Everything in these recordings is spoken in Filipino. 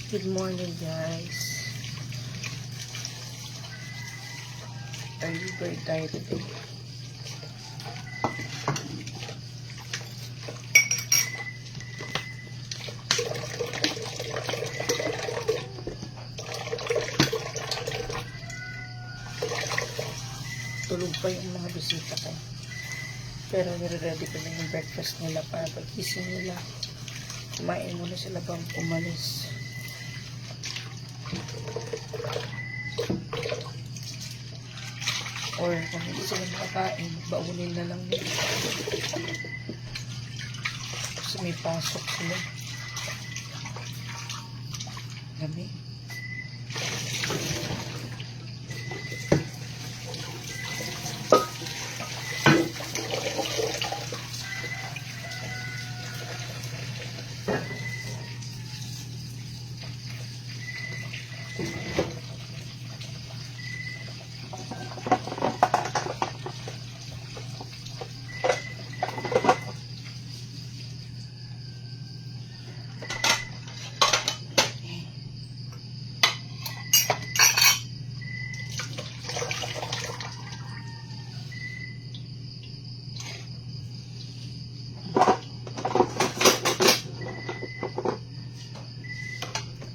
Good morning, guys. Early bird tayo today. Tulog pa yung mga bisita ko. Pero nire-ready ko na yung breakfast nila para pag-gising nila. Kumain muna sila pang umalis. Or kung hindi sila makakain, baunin na lang nila. Kasi may pasok sila. Dami.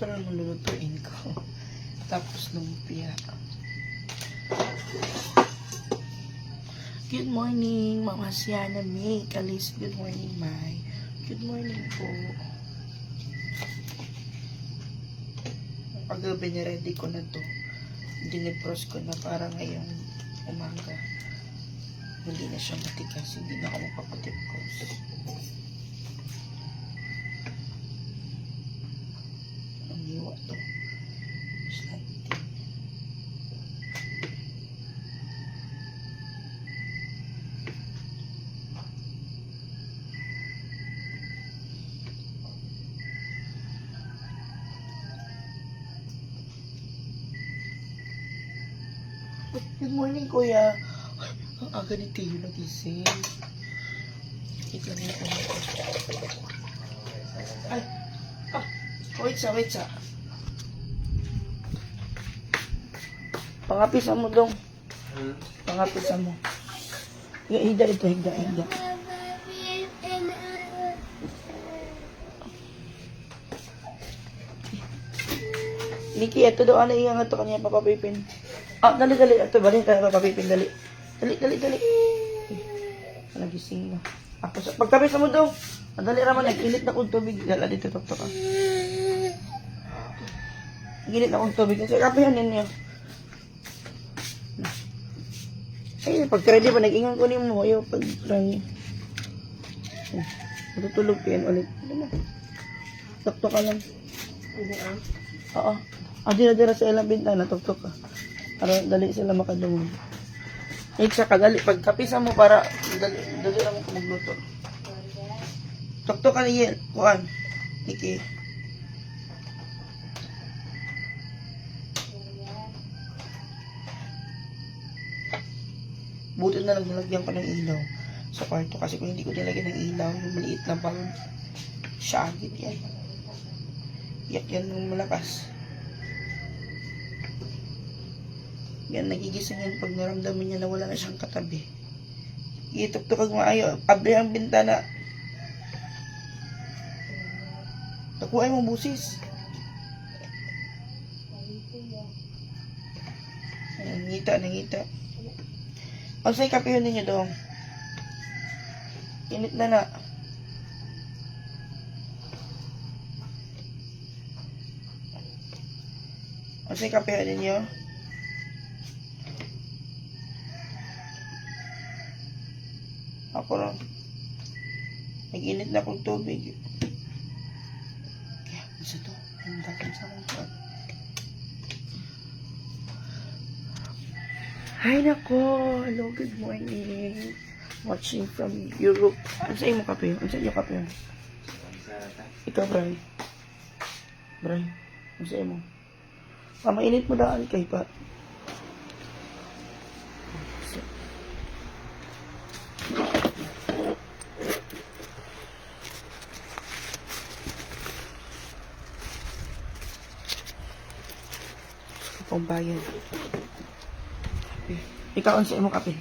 Ito na nilulutuin ko. Tapos lumpia. Good morning, Mama Siana May. Alice, good morning, Mai. Good morning po. Paggabi ready ko na to. Dinipros ko na para ngayong umaga. Hindi na siya matigas. Hindi na ako magpapatipros. Ang hiwa to. Slighting. Good morning, Kuya. Ang aga ni Tiyo nagising. Wait lang yung ano ko. Ay! Ah! Wait sa. Pangapisan mo dong. Pangapisan mo. Higda ito, higda. Nikki, ito daw ano iyang ito kanya papapipin. Ah, dali. Ito, balik ka papapipin, dali. Dali. Nagising na. Ako sa pagkapisan mo daw. Dali raman, nag-init na kong tubig. Dala dito, tok ka. Nag-init na kong tubig. Kasi kapihan ninyo. Ay, pag-ready pa, nag-ingan ko mo. Ayaw, pag-try. Matutulog ko yan ulit. Tok ka lang. Oo. Dira sa ilang bintana, tok ka. Para dali sila makadungog. Iksa ka, dali. Pagkapisan mo para dali lang mo magluto. Tok ka niyan. Kuhan. Iki. Buti na lang nilagyan ko ng ilaw sa kwarto kasi kung hindi ko nilagyan ng ilaw, yung maliit na balon, syagit yan. Iyak yan ng malakas. Yan, nagigising yan pag naramdaman niya na wala na siyang katabi. Ituktok maayo, abri ang bintana. Nakuha mo busis. Nangita. Ang sa'y kape yun ninyo dong. Init na. Ang sa'y kape yun ninyo. Ako lang. Nag-init na akong tubig. Kaya, isa to. Ang dagan sa akong. Hi nako! Hello, good morning. Watching from Europe. Ano sa imo kape? Ano sa iyo kape? Ikaw, Bray. Ano sa imo? Mainit mo daan kay pa. akong bayan. Ikaw ang sa imong kape.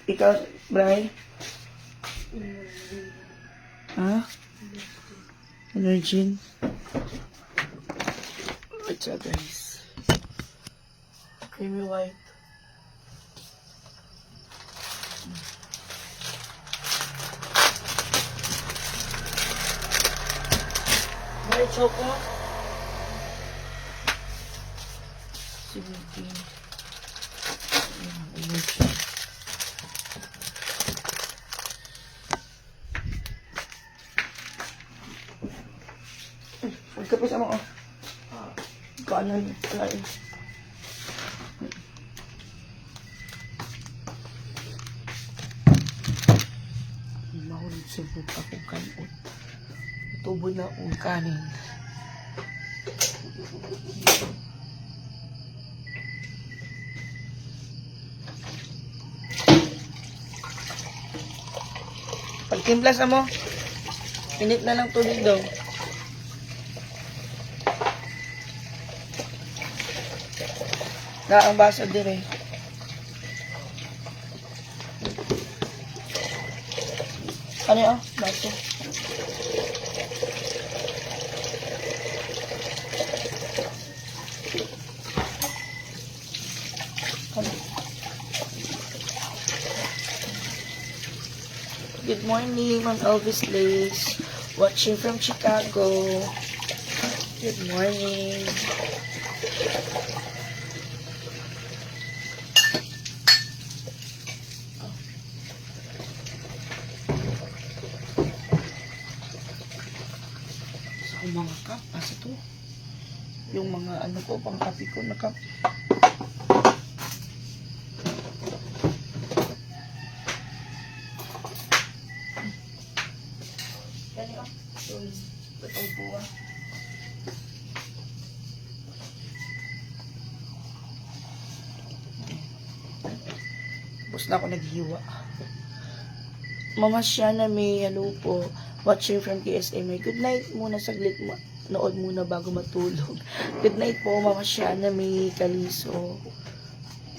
Ikaw, Bray? Ha? Energin? What's up, guys? Creamy white. May choco? Sige. Energy. Magkape sa mga, kaanan, lain. Mahulog subot akong kanon. Tubo na akong kanin. Pagtimplas mo, init na lang tubig daw. Na ang baso dire. Ano yun? Baso. Ano? Good morning, Ma'am Elvis Lace. Watching from Chicago. Good morning. Mga cup, kasi to yung mga ano ko, pang kape ko na cup. Ganyan yung batang buwa. Tapos na ako naghiwa. Mama Shana May, hello po. Watching from KSA May. Good night muna, saglit nood muna bago matulog. Good night po, Mama Shana May Kaliso.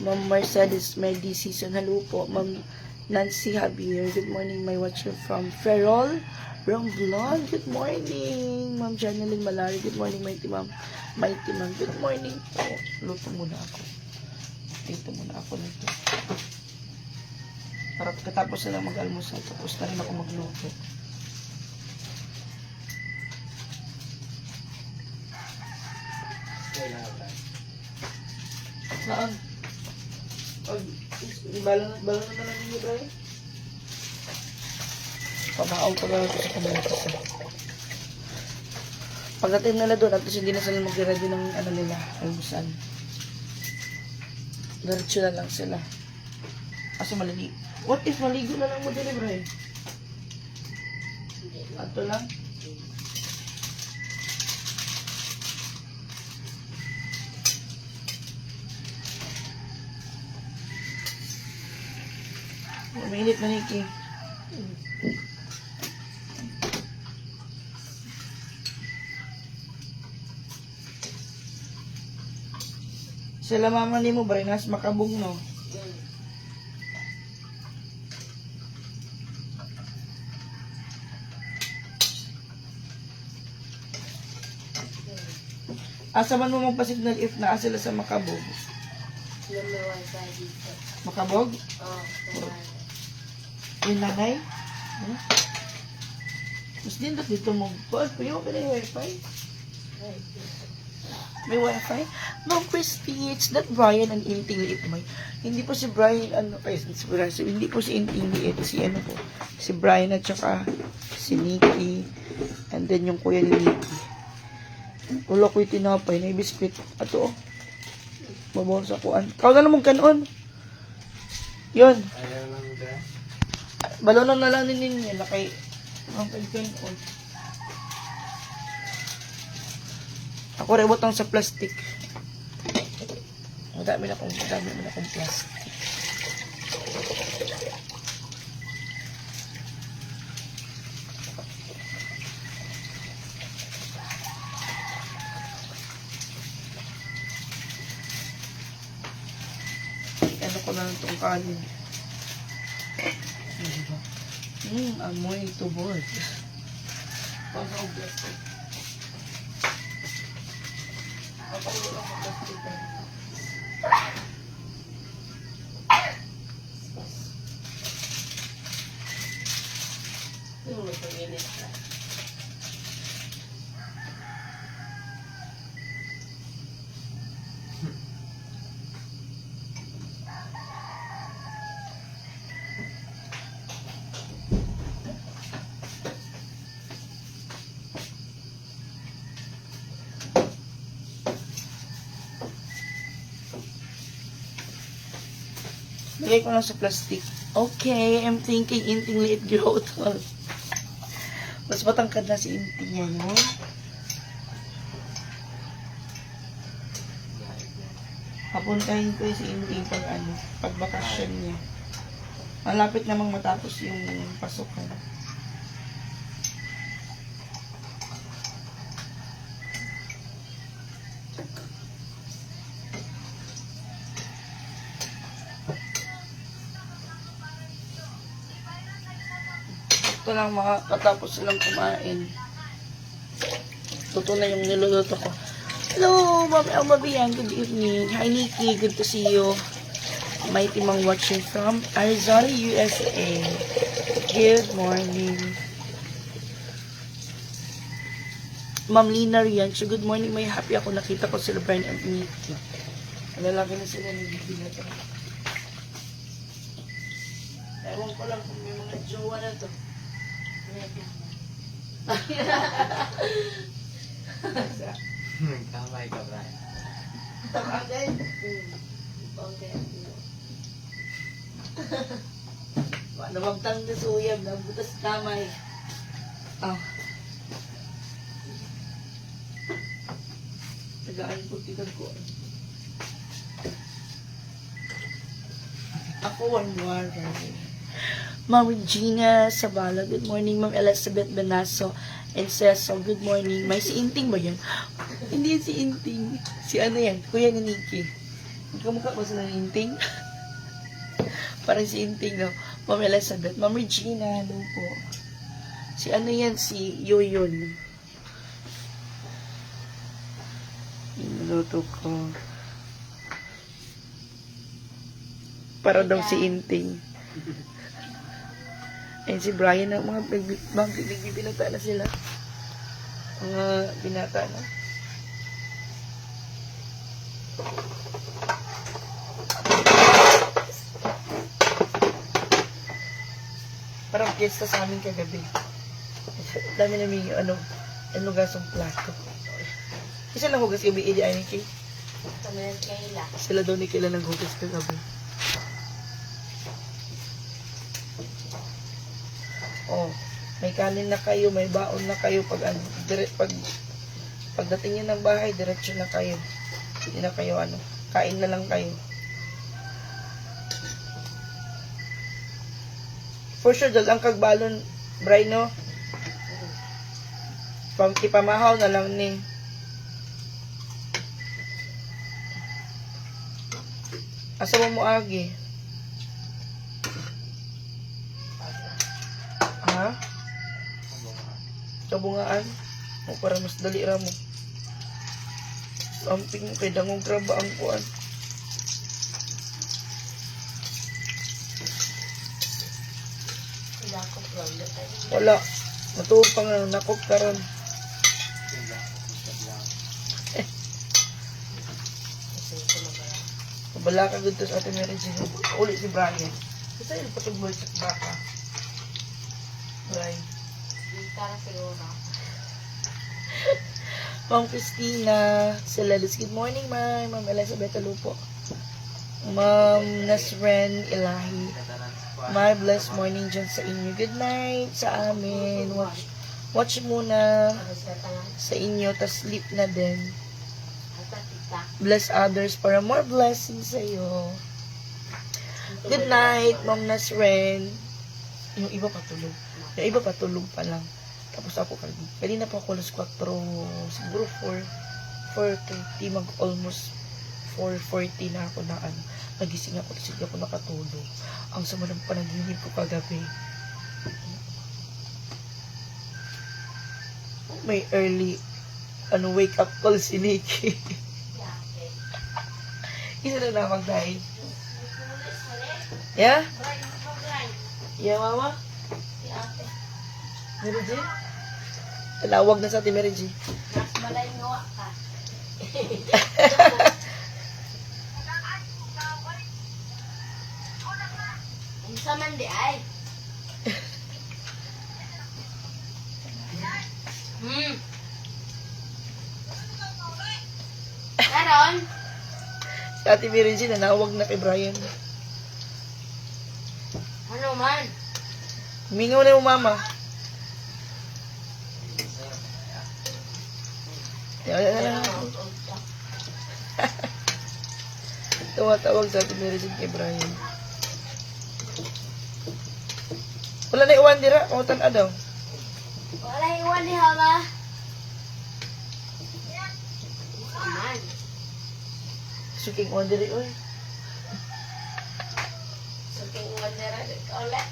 Ma'am Mercedes Medi Season. Hello po. Ma'am Nancy Javier. Good morning, my watcher from Ferrol Romblon. Good morning. Ma'am Janeline Malari. Good morning, Mighty Ma'am. Mighty Ma'am. Good morning po. Luto muna ako. Dito muna ako nito. Para katapos na lang mag-almusal, tapos na rin ako magluto. Saan? Balon na lang ninyo, Brian? Pamaaw pa lang ito sa communities. Pagdating nila doon, at least hindi na sila mag-ready ng ano nila, almusal. Diretso na lang sila. Kasi maliligo. What if maligo na lang mo din, Brian? Ato lang? Mainit na, Nikki. Sila mama ni mo, Brian, has makabong, no? Asa man mo magpa-signal if naa sila sa Makabog? Makabog? Oo. Yung nanay? Hmm? Mas din dito mo. Paul, puyo ka na yung wifi? May wifi? Ma'am Christy, it's not Brian ang inting liit mo. Hindi po si Brian, ano, hindi po si inting liit. Si ano po? Si Brian at saka si Nikki. And then yung kuya ni Nikki. Wala ko'y tinapay na biskwit. Ato, oh. Mabaw sa kuan. Kau na naman kanon. Yun. Ayaw lang ba? Balonan na lang ninyo. Nakay, ang kanon. Ako rebot lang sa plastic. Madami na akong plastic. ano ko na itong kanin. Diba? Amoy tubod. Pag-oblas ko. Pag-oblas ko plastic. Ano mo pag-init ka? Lagay ko lang sa plastic. Okay, I'm thinking inting liit growth. Mas matangkad na si inting niya, no? Papuntahin ko si inting pag bakasyon niya. Malapit namang matapos yung pasukan. Ito lang makakatapos silang kumain. Ito na yung niluluto ko. Hello, Mami Almabian. Good evening. Hi, Nikki. Good to see you. Mighty Mang watching from Arizona, USA. Good morning. Ma'am Lina Riancho. Good morning. May happy ako. Nakita ko sila Brian and Nikki. Lalaki na sila ng bibigyan. Ewan ko lang kung may mga jowa na to. Kamay ka, Brian. Tagagay. Okay. Namagtang na suyab, nabutas kamay. Tagaan po tigan ko. Ako one water. Ma'am Regina Sabala, good morning. Ma'am Elizabeth Benaso and Cecil, good morning. May si Inting ba yan? Hindi yan si Inting. Si ano yan? Kuya ni Nikki. Kamukha ko sila ni Inting. Parang si Inting, no? Ma'am Elizabeth. Ma'am Regina, hello po. Si ano yan? Si Yoyon. Niluto ko. Para daw si Inting. Ayun si Brian, mga binata na sila. Mga binata na. Parang piyesta sa amin kagabi. Dami namin yung lugasong plato. Isa lang hugas gabi, ili ay ni Kay. Sila daw ni Kayla nang hugas kagabi. Oh, may kanin na kayo, may baon na kayo pagdating niyo ng bahay, diretso na kayo. Hindi na kayo kain na lang kayo. For sure, dalang kagbalon, Bray, no? Ipamahaw na lang ni. Asa mo agi? Ha? Kabungaan? O para mas dali ra mo. Amping mo kay dangong graba ang kuan. Wala. Matuog pa nga nakop karon. Kabala ka gud sa ating marriage. Uli si Brian. Kasi yung patugboy sa baka. Brian. Para siguro. Ma'am Christina Celelis, good morning, ma'am. Ma'am Elizabeth Alupo. Ma'am Nasren Ilahi. My blessed morning dyan sa inyo. Good night sa amin. Watch muna sa inyo, tas sleep na din. Bless others para more blessings sa iyo. Good night, Ma'am Nasren. Yung iba patulog. Yung iba patulog pa lang. Tapos ako kanina pa ako alas 4, siguro 4:30, almost 4 4:40 na ako na ano. Nagising ako kasi hindi ako nakatulog. Ang sama ng panaginip ko kagabi. May early wake up call si Nikki. Isa na lamang dahil. Yeah? Yeah, mama? Mary G? Talawag na sa ating Mary G. Mas malay ngawa ka. Unsa man di ay? Karon? Si ate Mary G, nanawag na kay Brian. Ano man? Mingaw na yung mama. Yan. Tumatawag sa ate Mary G kay Brian. Wala na iwan dira, kautan daw. Wala iwan ni Hama. Aman. Suking iwan diri, oy. Suking iwan nila. Ole.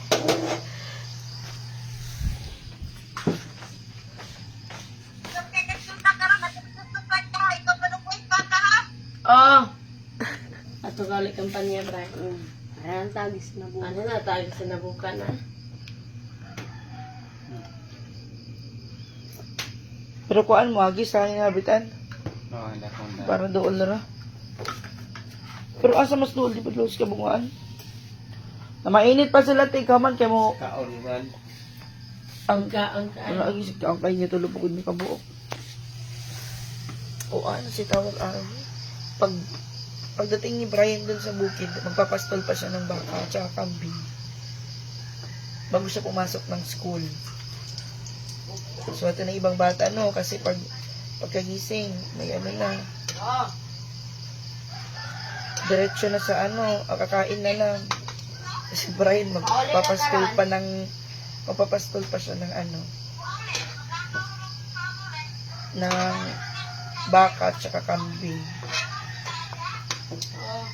Oh. Ato gali kampanya, Brian. Ayan, tagis na buka. Ano na, tagis na buka na. Pero kuan mo, agi sa hinabitan. Oo, hindi ako na. Para doon na ra. Pero asa mas doon, di ba doon sa kabungaan? Na mainit pa sila, tingkaman, kaya mo, Kaon man. ang Kaon. ano, agi si ang kay niya tulog pagod ni kabuok. O ano si tawag araw niya? Pagdating ni Brian dun sa bukid, magpapastol pa siya ng baka at saka kambing. Bago siya pumasok ng school. So, ito na ibang bata, no? Kasi pagkagising, may ano na, Oh. diretso na sa kakain na lang. Kasi Brian, magpapastol pa siya ng ng baka at saka kambing. Oh.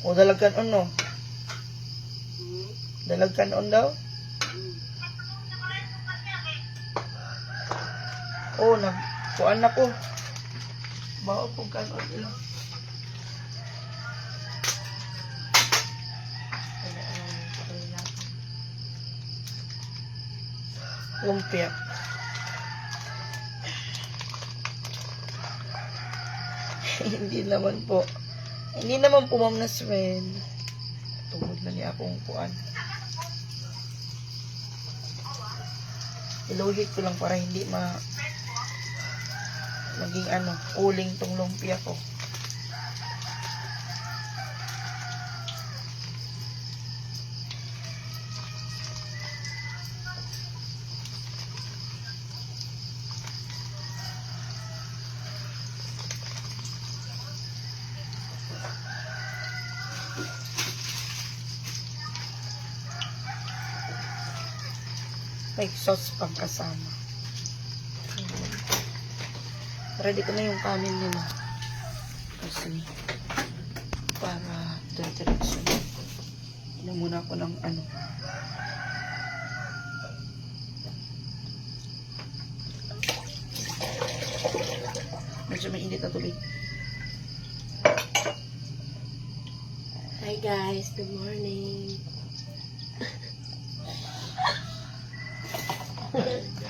O, dalagkan no? Dalagkan daw? O, kuan na ko. Bao kung kanon lang. Lumpia. Hindi naman po, Ma'am Naswen. Tungod na niya akong kuan. Iluhit ko lang para hindi maging uling tong lumpia ko. May sauce pang kasama. Ready ko na yung kanin nila. Kasi, para diretso. Inom muna ako ng medyo may init na tubig. Hi guys, good morning.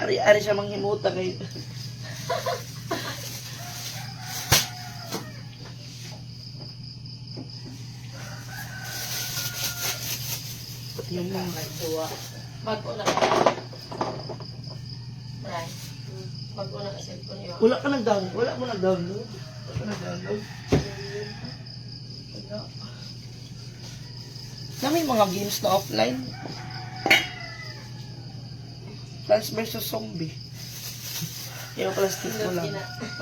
Ari-ari siya manghimuta kay yung mga Duwa. Bago na ka. Brian. Bago na ka cellphone yun. wala mo nag-download? Wala ka nag-download? Wala. Na may mga games na offline. Plants vs. Zombie. Yung plastic ko lang.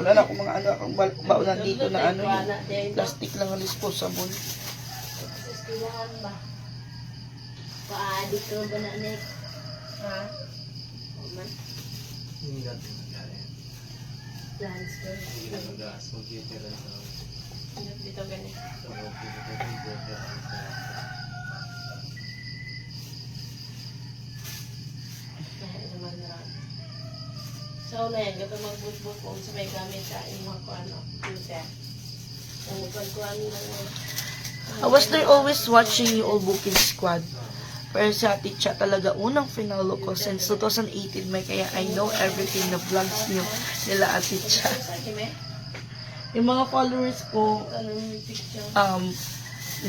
Wala na akong mga akong baunan dito na yung plastic lang ang disposable. Sa estilahan ba? Paadik ko ba na, Nick? Ha? Man. Hindi natin magkaya. Plans ko. Hindi na mag-aas computer ang sa Dito ganito. computer ang sa Kaya naman na. So, na yan. Gato magbutbut kung sa may gamit sa inyong ko ano. Computer. Ang pagkuhan nila na. I was there always watching you all Bukid Squad. Pero si Ate Cha talaga unang finalo ko since 2018 may kaya I know everything na vlogs niyo nila Ate Cha. Yung mga followers ko, Anong picture? 98%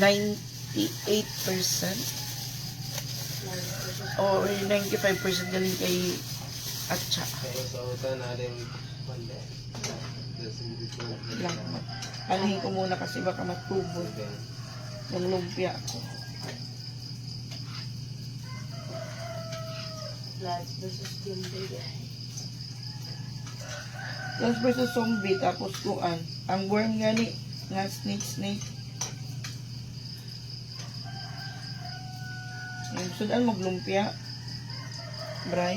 or 95% galing kay Ate Cha. Pero sa utan natin pande. Lang. Anuhin ko muna kasi baka matubod yung lumpia ko. Plans versus Jumbo guys. Plants versus zombie, tapos kuan. Ang worm nga ni, nga snake. Yung sudan maglumpia. Bray.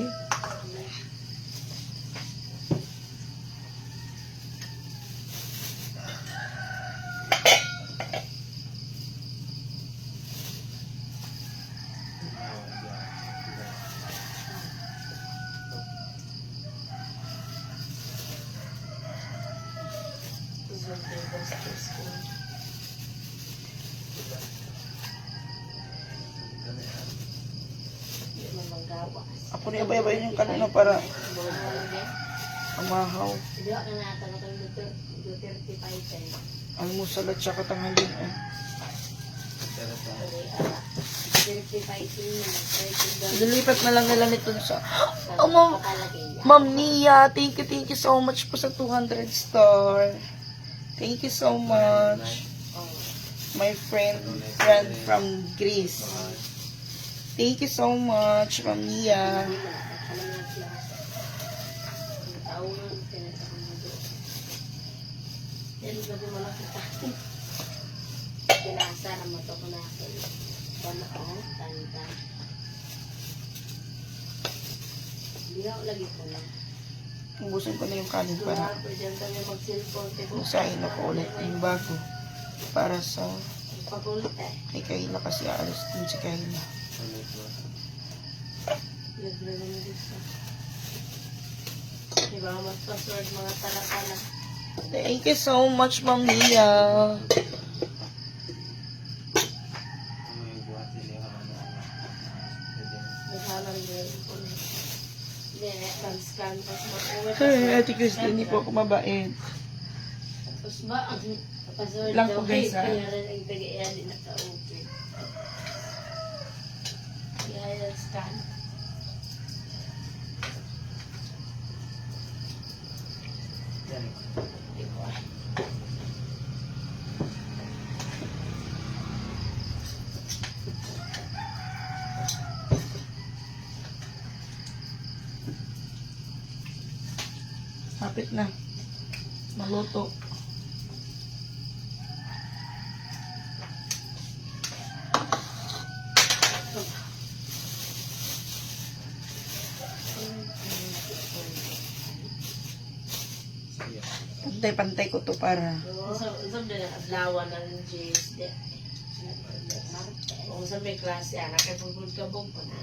Jumbo versus school. Hindi man manggawas. Ako na iba-iba yung kanina para amahaw. Hindi ako na natanong do 35 eh. Ang musalat siya katangalin eh. 35 yun. Dilipat na lang nila nito sa... Oh, Ma'am Nia, thank you so much po sa 200 star. Thank you so much. My friend from Greece. Thank you so much, Ma'am Nia. Kinasa naman ito ko natin. Panaan, tanda. Hindi ako lagi ko lang. Ubusin ko na yung kanin para Diyan kami mag-cellphone. musahin ako ulit yung bago. Para sa Pagulit eh. kay Kayla kasi aalis din si Kayla. Libre naman dito. Diba, mas password mga tala-tala. Thank you so much, Ma'am Nia. Naghalang din po. Hindi, scan pa sa mag-uwi. Hey, Ate Christine, hindi po ako mabait. Tapos ba, ang password Lang daw, po, guys, ha? kaya rin ang tagaiyan din naka-open. Kaya yan scan. Kapit na. Maluto. Pantay-pantay ko to para Usap din ang adlawan ng GSD. Kung sa may klase, anak ay pagod ka bong pa na.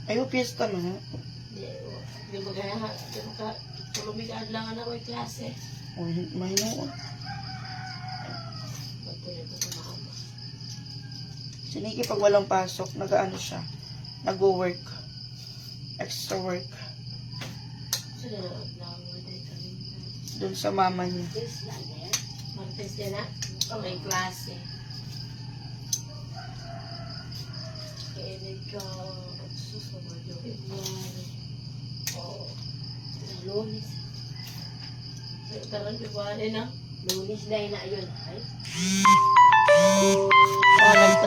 ayaw piyesta na ha. Di ba kaya, di ba ka, tulumigad lang na ako yung klase. O, mahinoon. Pagtuloy ko sa mama. Si Nikki pag walang pasok, nag-ano siya. Nag-work. Extra work. Sila na adlawan mo din kami. Doon sa mama niya. Martes din na, may klase. Kaya nagka, susunod yung February. Oo. Lunes. Tarang February na. Lunes dahil na yun. Ay? Oh,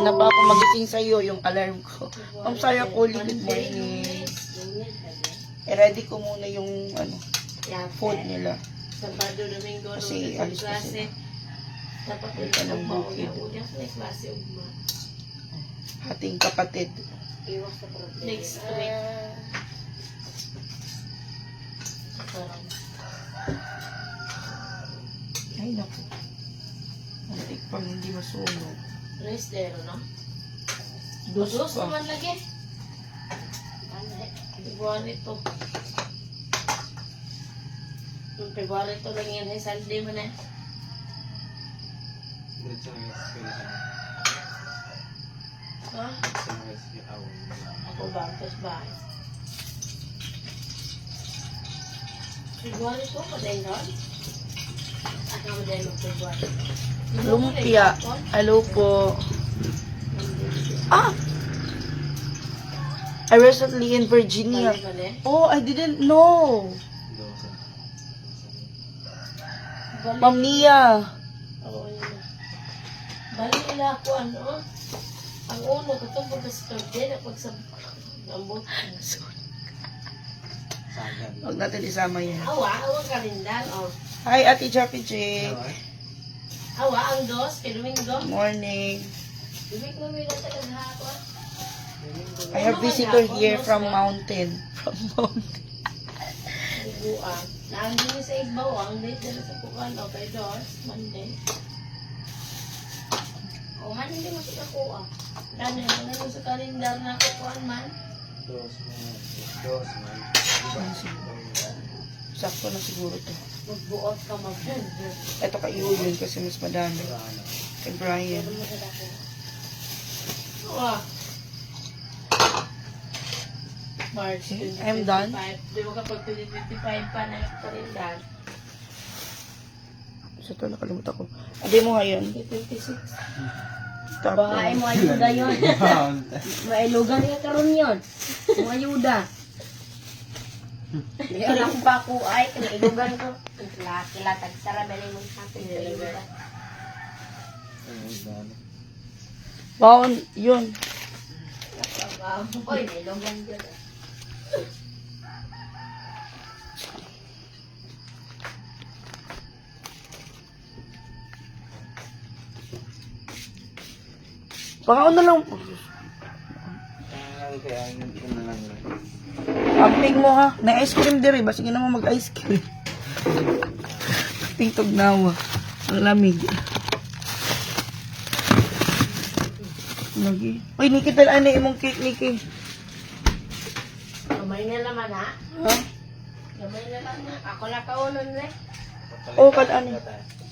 na pa ako magising sa iyo yung alarm ko. Ma'am Sarah Coley, good morning. Lunes na I-ready ko muna yung ano, yan. food nila. Sabado, Domingo, Kasi Lunes, alis na klase. sila. Dapat Punta ng yung bukid. Unya sa klase ugma. Ating kapatid. Iwas sa problema. Next week. Parang, Ay, naku. Antik pang hindi masunog. restero, no? Dos Dos pa. naman lagi. February to. February to lang yan. Sunday mo na. Doon sa mga eskwela. Ha? Sa mga eskwela. Ako ba? Tapos ba? February to? Padayin ron? Ano mo dahil mag February? Lumpia. Hello po. Ah! I recently in Virginia. Bali. Oh, I didn't know. Dosa. Ma'am Nia. Oo, yun na. Bali nila ako, ano? Ang uno, katong pagka-student, pag sa ambot. Sagan. Huwag natin isama yan. Awa ka rin dan. Oh. Hi, Ate Chappy J. Awa, ang dos, kay Domingo. Morning. Ibig mo may natagal hapon. I have visitor here from mountain. From mountain. Buang. Naandun niya sa Igbaw, ang date nila sa Kukan, o kay Dos, Monday. O, man, hindi mo siya kuha. Dahil ano mo sa kalendar na kukuhan man. Dos man. Dos man. Sakto na siguro to. Magbuot ka mag-dun. Ito kay Julian kasi mas madami. Kay Brian. Ano mo sa dako? Awa. March Okay, 2025. I'm done. Di mo kapag 2025 pa na yung kalendar. Sa ito, nakalimutan ko. Adi mo ngayon. 26. Tapos, Bahay mo ayuda yun. Mailugan niya karon yun. Mo ayuda. Di alam pa ko ay kinailugan ko. Kila tagsara bali mo sa atin ayuda. baon, yun. Oy, nailugan ko. Pangaon na lang. Kaya yun na lang. Amping mo ha. Na ice cream diri. Ba sige naman mag-ice cream. Tingtog nawa. Ang lamig. Lagi. Uy, Nikki, tala na imong cake, Nikki. Gamay na naman ha. Ha? Gamay na lang na. Ako na kaunon na. Oo, ano.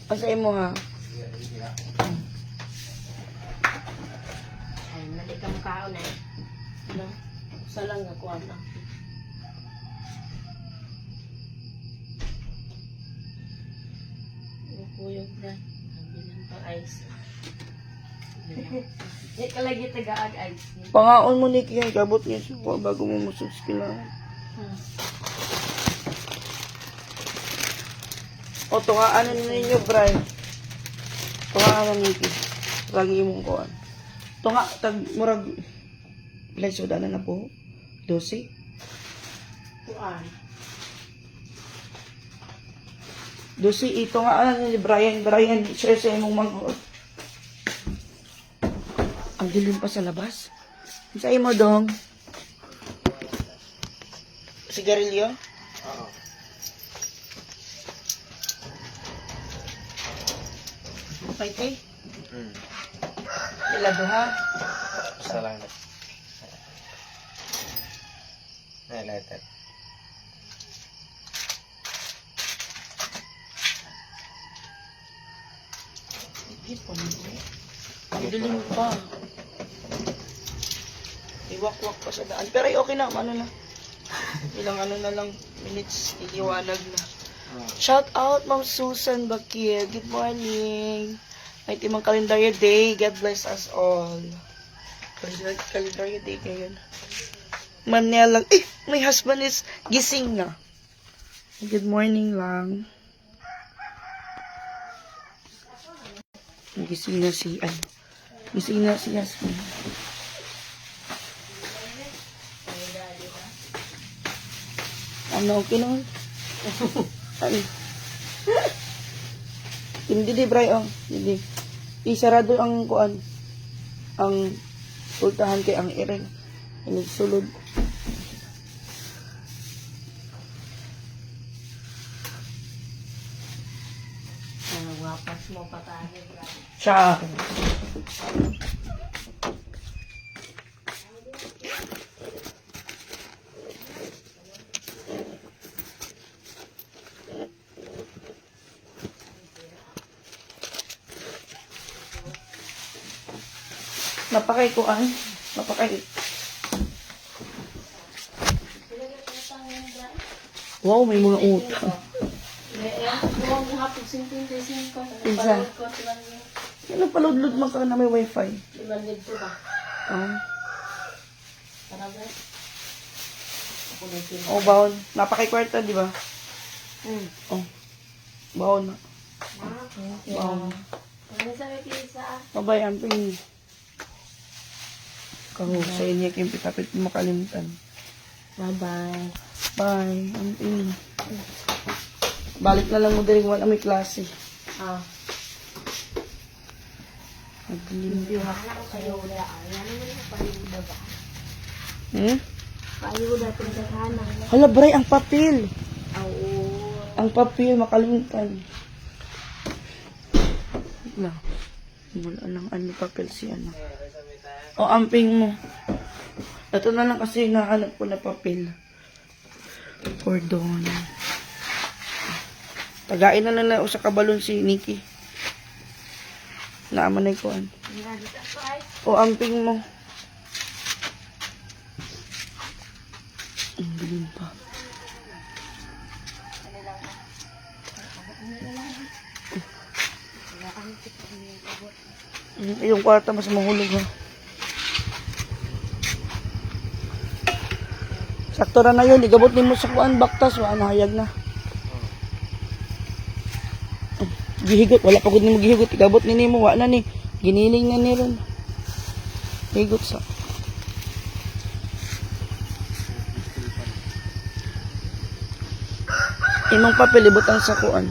Asa mo ha? Ay, mali ka mukhaon eh. Ano? Sa lang ako na. Kuyog na. Bilang pang ice. Di ka lagi taga-ag-ag. Pangaon mo, Nikki. Ay, kabot niya siya bago mo masuskilan. O, tungaan na ninyo, Brian. Tungaan na, Nikki. Lagi mong kuhan. Tunga, murag. Bilay soda na na po. 12. Kuan. 12, ito nga ni Brian. Brian, share sa imong mag... Ang dilim pa sa labas. Sa imo, dong. Sigarilyo? Oo. Okay, te. Hmm. Ilado, ha? Isa lang na. Highlighted. Ang dilim pa. Iwak-wak pa sa daan. Pero ay okay na, ano na. Ilang ano na lang minutes, iliwanag na. Shout out, Ma'am Susan Bakir. Good morning. May timang kalendaryo day. God bless us all. Kalendaryo day ngayon. Manila. Eh, my husband is gising na. Good morning lang. Gising na si, gising na si Yasmin. Ano, okay naman? Ano? Hindi di, Bray, oh. Hindi. Isarado ang kuan. Ang pultahan kay ang ireng. Inig sulod. Ano, wapas mo pa tayo, bro. Siya. Napakay ko ay. Napakay. Wow, may mga utang. Huwag mo hapog 55. Pinsa. Napalod ko sila niyo. Ano paludlod man ka na may wifi? Imanid ko ba? Para ba? Ako na sila. Oh, bawon. Napakay kwarta, di ba? Oh. Bawon na. Bawon. Ano sabi pizza? Babay, amping. Kaho, sa inyo yung pitapit mo kalimtan. Bye-bye. Bye, amping. Balik na lang mo din kung may klase. Maglimpi. Anak ko payuda. Yan naman yung payuda ba? Payuda, pinagkakanan. Hala, Bray, ang papel. Oo. Ang papel, makalimutan. Wala. Wala nang ano papel si ano. O, amping mo. Ito na lang kasi nahanap ko na papel. Cordon. Tagain na lang na sa kabalon si Nikki. Naaman na ikuan. O, amping mo. Ang galing pa. Yung kwarta mas mahulog ha. Sakto na yun. Igabot ni mo sa kuan baktas. Wala hayag na. Gihigot. Wala pagod ni mo gihigot. Igabot ni mo. Wala na ni. Giniling na ni ron. Higot sa. Imong papel ibutang sa kuan.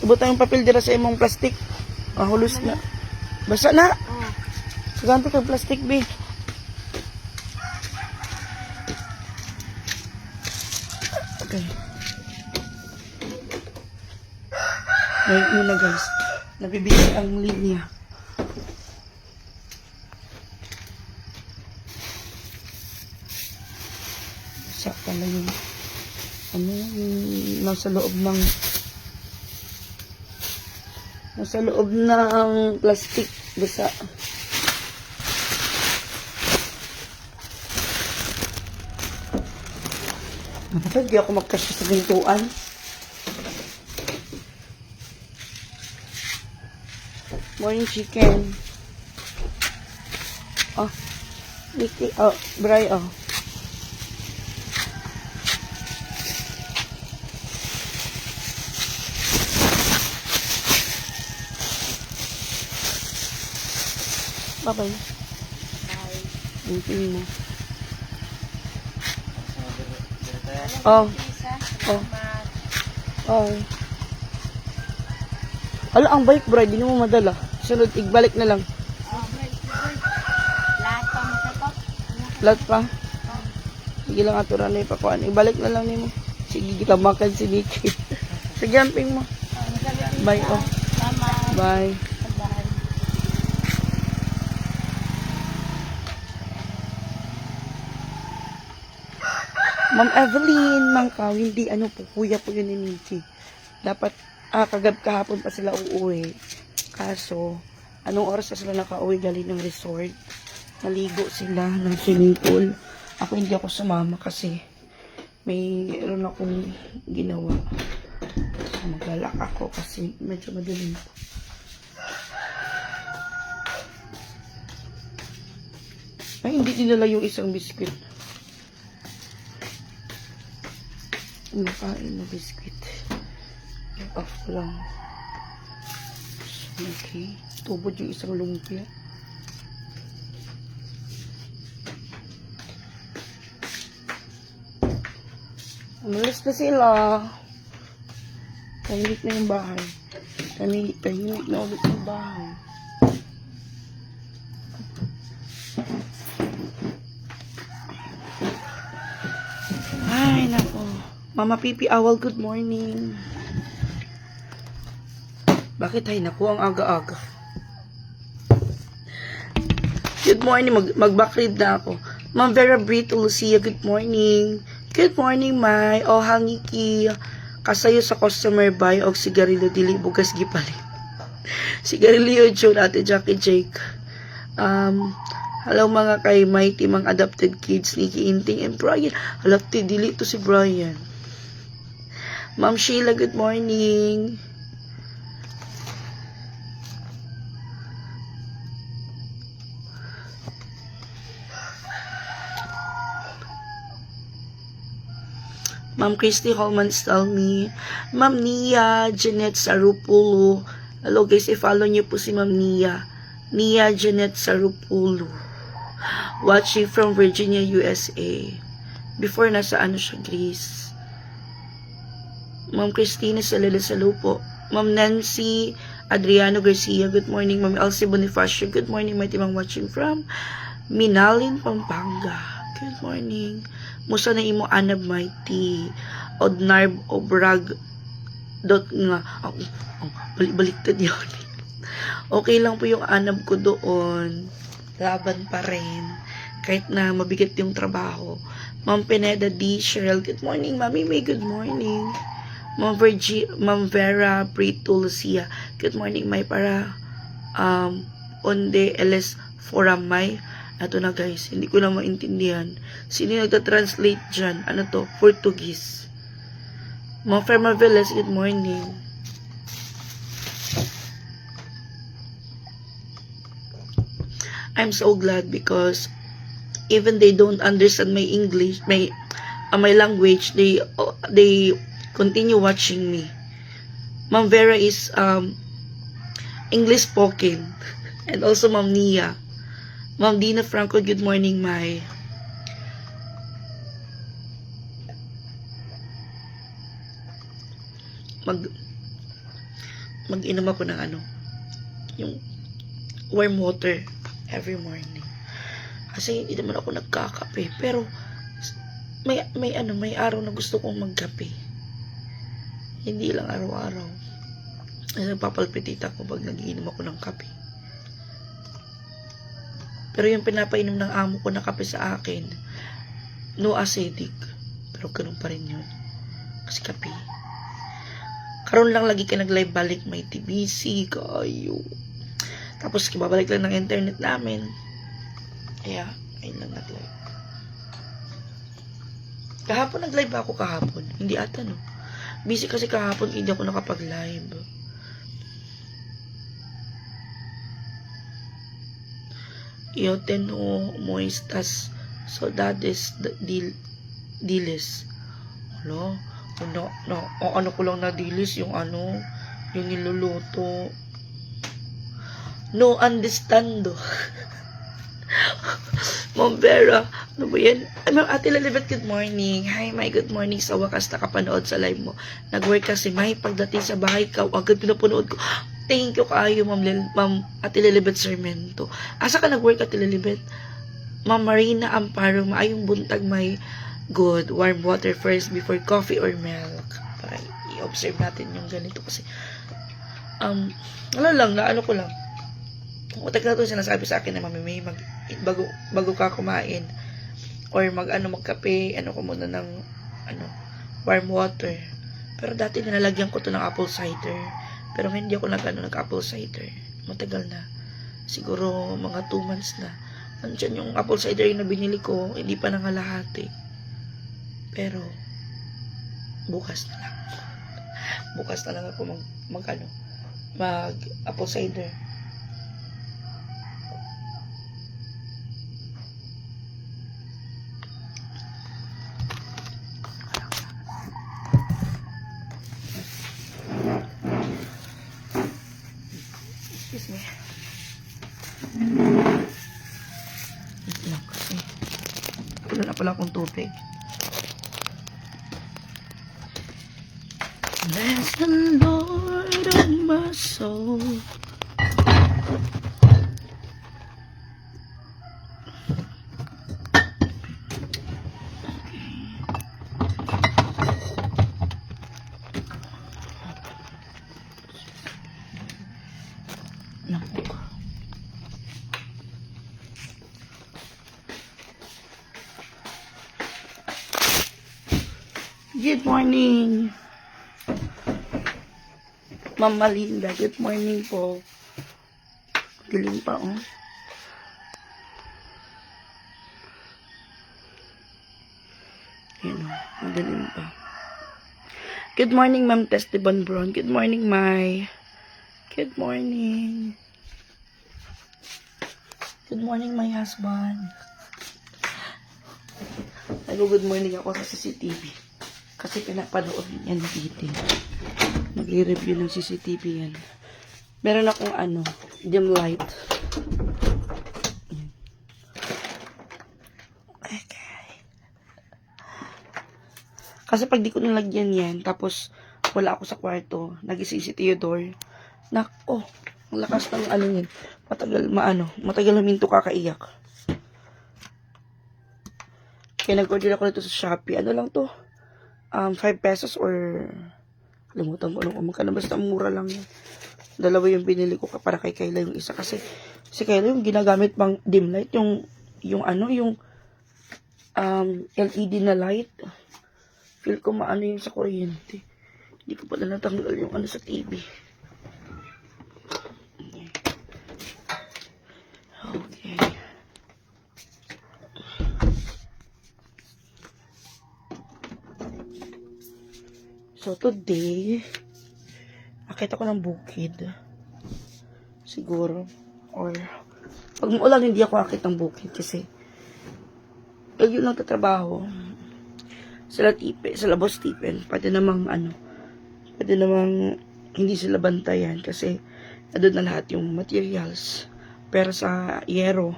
Ibutang yung papel dira sa imong plastic. Hulos na. Basa na. Ganto kag plastic B. Okay. Wait muna guys. Nabibigay ang linya. Sakta lang yung ano yung nasa loob ng plastic basa. Napapag di ako magkasya sa gintuan. Morning chicken. Oh. Nikki. Oh. Bray. Oh. Bye-bye. Bye. Hintiin mo. Oh. Pizza. Oh. Salamat. Oh. Ala, ang bike, bro. Hindi mo madala. Sunod, igbalik na lang. Lahat pa masakot. Lahat pa. Sige lang aturan na ipakuan. Ibalik na lang ni mo. Sige, kita makan si Nikki. Sige, amping mo. Bye, oh. Salamat. Bye. Bye. Ma'am Evelyn, Mangkaw, hindi ano po, kuya po yun ni Nikki. Dapat, kahapon pa sila uuwi. Kaso, anong oras na sila nakauwi galing ng resort? Naligo sila ng swimming pool. Ako hindi ako sumama kasi mayroon akong ginawa. So, maglalak ako kasi medyo madaling po. Ay, hindi dinala yung isang biskwit. Nakain na biskwit. Off lang. Okay. Tubod yung isang lumpia. Umalis na sila. Tahimik na yung bahay. Tahimik na ulit ang bahay. Ay, nako. Mama Pipi Awal, good morning. Bakit ay naku, ang aga-aga? Good morning, mag-backread na ako. Ma'am Vera Brito Lucia, good morning. Good morning, May. O, hangiki. Kasayo sa customer buy og sigarilyo dili bugas gipalit. Sigarilyo jud Ate Jackie Jake. Hello mga kay Mighty, mga adopted kids, Nikki Inting and Brian. Halapti, dili to si Brian. Ma'am Sheila, good morning. Ma'am Christy Holman Stalmy, Ma'am Nia Janet Sarupulo. Hello guys, i-follow niyo po si Ma'am Nia Janet Sarupulo. Watching from Virginia, USA. Before nasa siya, Greece. Ma'am Christina Salila Salupo. Ma'am Nancy Adriano Garcia, good morning. Ma'am Elsie Bonifacio, good morning. May timang watching from Minalin, Pampanga. Good morning. Musa na imo Anab Mighty. Odnarb Obrag dot nga. Balik-baliktad yun. Okay lang po yung anab ko doon. Laban pa rin. Kahit na mabigat yung trabaho. Ma'am Pineda D. Cheryl, good morning. Mami May, good morning. Ma'am Vera Brito Lucia, good morning. May para onde LS forum May. Ito na guys, hindi ko lang maintindihan. Sino yung nagta-translate dyan? Ano to? Portuguese. Ma'am Ferma Villas, good morning. I'm so glad because even they don't understand my English, my language, they continue watching me. Ma'am Vera is English spoken, and also Ma'am Nia. Ma'am Dina Franco, good morning, Mai. Mag-inom ako ng yung warm water every morning. Kasi hindi naman ako nagkakape, pero may araw na gusto kong magkape. Hindi lang araw-araw. Kasi nagpapalpitit ako pag nagiinom ako ng kape. Pero yung pinapainom ng amo ko na kape sa akin, no acidic. Pero ganun pa rin yun. Kasi kape. Karoon lang lagi ka nag-live balik, may TBC, kayo. Tapos kibabalik lang ng internet namin. Kaya, ayun lang nag-live. Kahapon nag-live ako kahapon. Hindi ata no. Busy kasi kahapon, hindi ako nakapag-live. Yo tengo muestras saudades diles. Ano? Ano ko lang na dilis yung yung niluluto. No understando. Ma'am Vera, ano ba yan? Ma'am Ate Lilibet, good morning. Hi, May, good morning. Sa wakas nakapanood sa live mo. Nag-work kasi, May, pagdating sa bahay ka, agad pinapanood ko. Thank you kayo, Ma'am Ate Lilibet Sarmento. Asa ka nag-work, Ate Lilibet? Ma'am Marina Amparo, maayong buntag, may good warm water first before coffee or milk. Para i-observe natin yung ganito kasi ko lang. Utag na ito sinasabi sa akin na Mami May, bago ka kumain or magkape, ko muna ng warm water. Pero dati nilalagyan ko to ng apple cider. Pero hindi ako nag-apple cider. Matagal na. Siguro mga 2 months na. Nandiyan yung apple cider yung nabinili ko, hindi pa nangalahati. Pero bukas na lang. Bukas na lang ako mag apple cider. Excuse me. Wala na pala akong tubig. Bless the Lord, oh my soul. Naku. Good morning. Mama Linda, good morning po. Dilim pa, oh. Yan, oh. Madilim pa. Good morning, Ma'am Testibon Brown. Good morning, Mai. Good morning. Good morning, my husband. Good morning ako sa CCTV. Kasi pinapanood yan dito. Magre-review ng CCTV yan. Meron akong dim light. Okay. Kasi pag di ko nalagyan yan, tapos wala ako sa kwarto, nag-CCTV door, nako, ang lakas ng yan. Matagal huminto kakaiyak. Kaya nag-order ako nito sa Shopee. Ano lang to? 5 pesos or kalimutan ko magkano, basta mura lang yun. Dalawa yung binili ko para kay Kayla yung isa kasi si Kayla yung ginagamit pang dim light, yung LED na light. Feel ko yung sa kuryente. Hindi ko pala natanggal yung sa TV. Okay. So, today, akit ako ng bukid. Siguro. Or, pag muulan, hindi ako akit ng bukid kasi pag yun lang tatrabaho, sila boss Tipen, pwede namang hindi sila bantayan kasi nandun na lahat yung materials. Pero sa yero,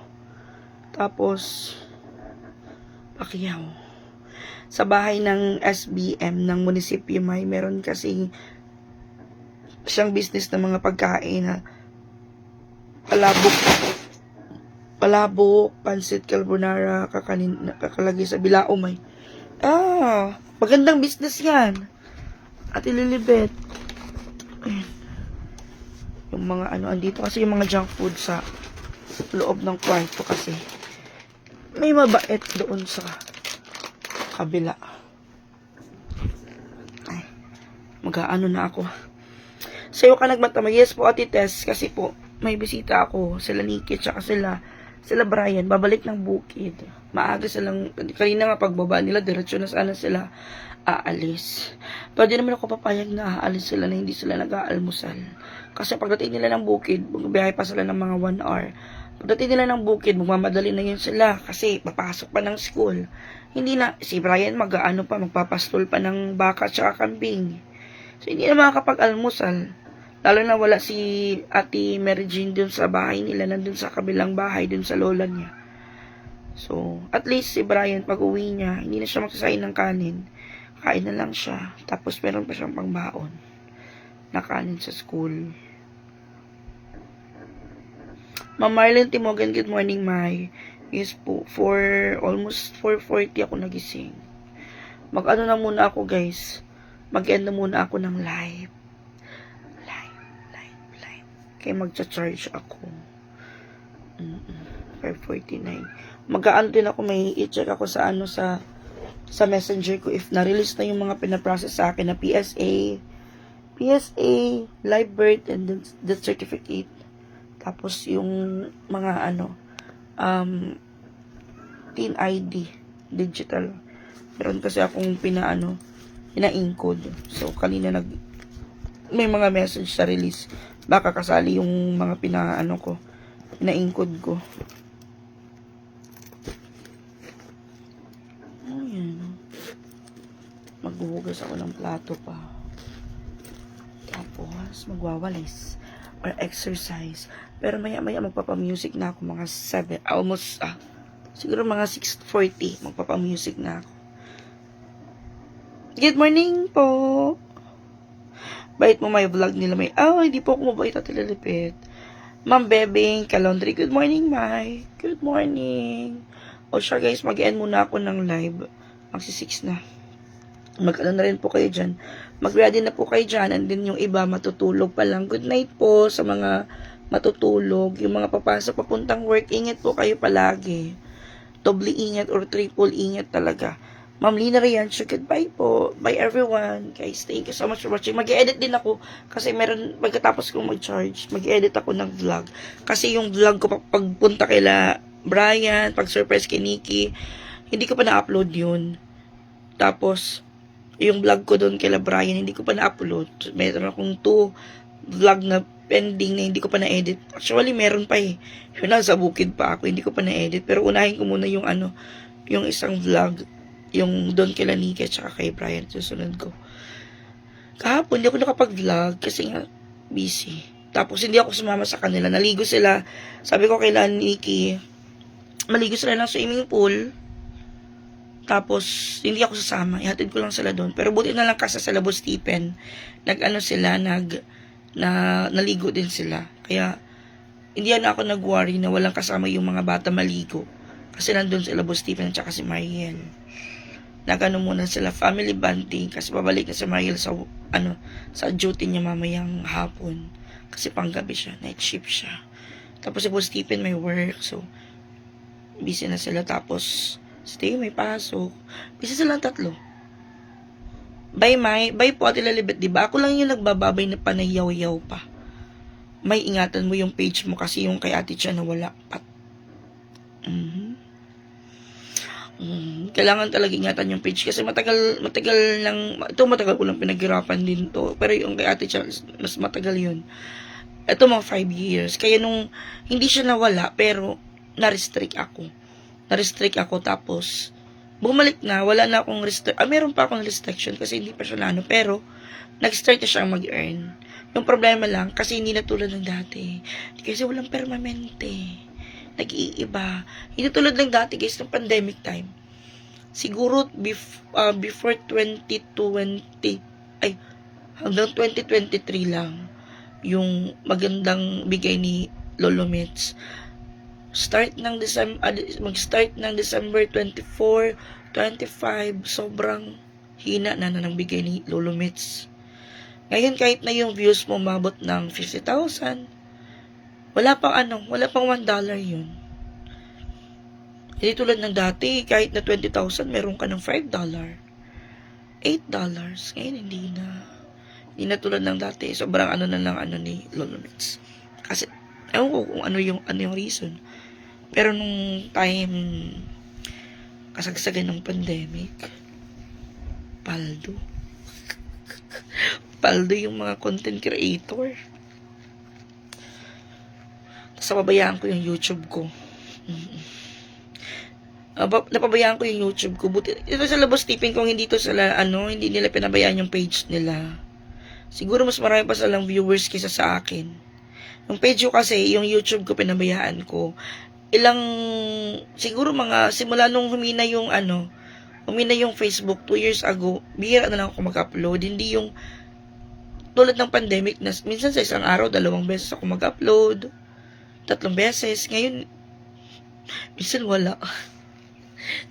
tapos, Pacquiao. Sa bahay ng SBM ng munisipyo may meron kasi siyang business ng mga pagkain na palabok, pansit carbonara, kakalagay sa bilao may. Magandang business yan. At Lilibet. Ayan. Yung mga andito kasi yung mga junk food sa loob ng kwarto kasi may mabait doon sa kabila. Ay, mag-aano na ako. Sa'yo ka nagmatama. Yes po, Ate Tess, kasi po, may bisita ako. Sila Nikki, tsaka sila Brian, babalik ng bukid. Maaga silang, kanina nga pagbaba nila, diretsyo na sana sila aalis. Pwede naman ako papayag na aalis sila na hindi sila nag-aalmusal. Kasi pagdating nila ng bukid, magbiyahe pa sila ng mga 1 hour. Pagdating nila ng bukid, magmamadali na yun sila kasi papasok pa ng school. Hindi na, si Brian magpapastol pa ng baka at kambing. So, hindi na makakapag-almusal. Lalo na wala si Ate Mary Jean dun sa bahay nila, nandun sa kabilang bahay, dun sa lola niya. So, at least si Brian, pag uwi niya, hindi na siya magsasayin ng kanin. Kain na lang siya. Tapos, meron pa siyang pangbaon na kanin sa school. Ma'am Marlene Timogan, good morning, Mai. Yes po, almost 4:40 ako nagising. Mag-ano na muna ako, guys. Mag-end na muna ako ng live. Kaya magcha-charge ako. 5:49. Mag-ano din ako, may i-check ako sa sa messenger ko if na-release na yung mga pinaprocess sa akin na PSA, live birth, and death certificate. Tapos yung mga Teen ID digital. Meron kasi akong pina-encode. So kanina may mga message sa release. Baka kasali yung mga pina-encode ko. Ayan. Maghuhugas ako ng plato pa. Tapos magwawalis or exercise. Pero maya-maya magpapa-music na ako mga 7, almost siguro mga 6:40 magpapa-music na ako. Good morning po. Bait mo may vlog nila may, hindi po ako mabait at Lilipit. Ma'am Bebing, Kalondri, good morning, Mai. Good morning. O siya guys, mag-end muna ako ng live. Magsi-6 na. Mag-ano na rin po kayo dyan. Mag-ready na po kayo dyan. And then yung iba, matutulog pa lang. Good night po sa mga matutulog. Yung mga papasok papuntang work, ingat po kayo palagi. Doble ingat or triple ingat talaga. Ma'am Lina Riancho, goodbye po. Bye everyone. Guys, thank you so much for watching. Mag-edit din ako kasi meron, pagkatapos kong mag-charge, mag-edit ako ng vlog. Kasi yung vlog ko pagpunta kila Brian, pag-surprise kay Nikki, hindi ko pa na-upload yun. Tapos, yung vlog ko doon kila Brian, hindi ko pa na-upload. Meron akong 2 vlog na pending na hindi ko pa na-edit. Actually, meron pa eh. Yun na, sa bukid pa ako, hindi ko pa na-edit. Pero unahin ko muna yung yung isang vlog, yung doon kila Nikki at saka kay Brian, susunod ko. Kahapon, hindi ako nakapag-vlog kasi nga, busy. Tapos, hindi ako sumama sa kanila. Naligo sila. Sabi ko kay Nikki, maligo sila ng swimming pool. Tapos, hindi ako sasama. Ihatid ko lang sila doon. Pero buti na lang kasi sa Labos Stephen, naligo din sila. Kaya, hindi na ako nag-worry na walang kasama yung mga bata maligo. Kasi nandun sila Labos Stephen at saka si Mariel. Nagano muna sila family bonding kasi babalik na si Mariel sa duty niya mamayang hapon. Kasi panggabi siya, night shift siya. Tapos si Boss Stephen may work, so busy na sila. Tapos stay may pasok. Busy silang 3. Bye, May. Bye po, Ate Lalibet. Diba? Ako lang yung nagbababay na panayaw-yaw pa. May ingatan mo yung page mo kasi yung kay Ate Chia na wala. Kailangan talaga ingatan yung page kasi matagal ko lang pinaghirapan din to. Pero yung kay Ate Chia, mas matagal yun. Ito mga 5 years. Kaya nung hindi siya nawala, pero na-restrict ako. Tapos bumalik na, wala na akong meron pa akong restriction kasi hindi pa siya pero nag-start na siyang mag-earn. Yung problema lang, kasi hindi na tulad ng dati. Kasi walang permanente. Nag-iiba. Hindi tulad ng dati guys, ng pandemic time. Siguro before 2020, hanggang 2023 lang, yung magandang bigay ni Lolo Mitz. Mag-start ng December 24, 25, sobrang hina na ng bigay ni Lolo Mitz. Ngayon, kahit na yung views mo mabot ng 50,000, wala pang $1 yun. Hindi tulad ng dati, kahit na 20,000, meron ka ng $5, $8. Ngayon, hindi na tulad ng dati. Sobrang ni Lolo Mitz. Kasi, ewan ko kung ano yung reason. Pero nung time kasagsagan ng pandemic, paldo yung mga content creator. Tapos napabayaan ko yung YouTube ko. Napabayaan ko yung YouTube ko. Buti, ito sa Labos Tiping kung hindi to sila, hindi nila pinabayaan yung page nila. Siguro mas marami pa silang viewers kaysa sa akin. Yung page ko kasi, yung YouTube ko pinabayaan ko. Siguro simula nung humina yung Facebook 2 years ago, bihira na lang ako mag-upload. Hindi yung tulad ng pandemic na minsan sa isang araw, 2 beses ako mag-upload, 3 beses. Ngayon, minsan wala.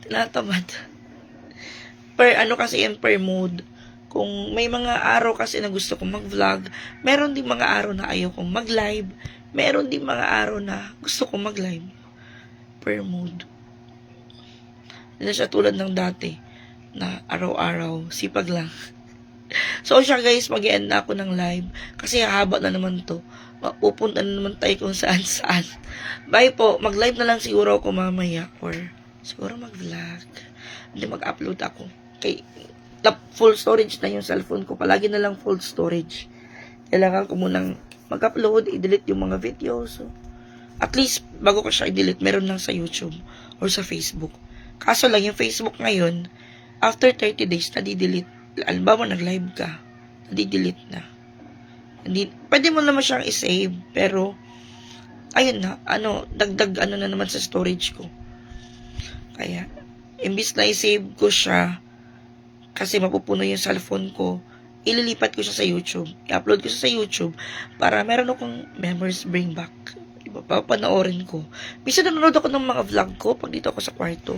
Tinatamad. Kasi yan per mood. Kung may mga araw kasi na gusto kong mag-vlog, meron din mga araw na ayaw kong mag-live, meron din mga araw na gusto kong mag-live. Per mood. Hindi siya tulad ng dati na araw-araw, sipag lang. So siya guys, mag-end na ako ng live kasi haba na naman to. Pupunta na naman tayo kung saan-saan. Bye po, mag-live na lang siguro ako mamaya or siguro mag-vlog. Hindi mag-upload ako. Full storage na yung cellphone ko. Palagi na lang full storage. Kailangan ko munang mag-upload, i-delete yung mga videos. So, at least, bago ko siya i-delete, meron lang sa YouTube or sa Facebook. Kaso lang, yung Facebook ngayon, after 30 days, nadi-delete. Alam mo, nag-live ka, nadi-delete na. Pwede mo naman siyang i-save, pero, ayun na, dagdag na naman sa storage ko. Kaya, imbis na i-save ko siya, kasi mapupuno yung cellphone ko, ililipat ko siya sa YouTube. I-upload ko siya sa YouTube para meron akong memories bring back. Diba, papanoorin ko. Minsan nanonood ako ng mga vlog ko pag dito ako sa kwarto.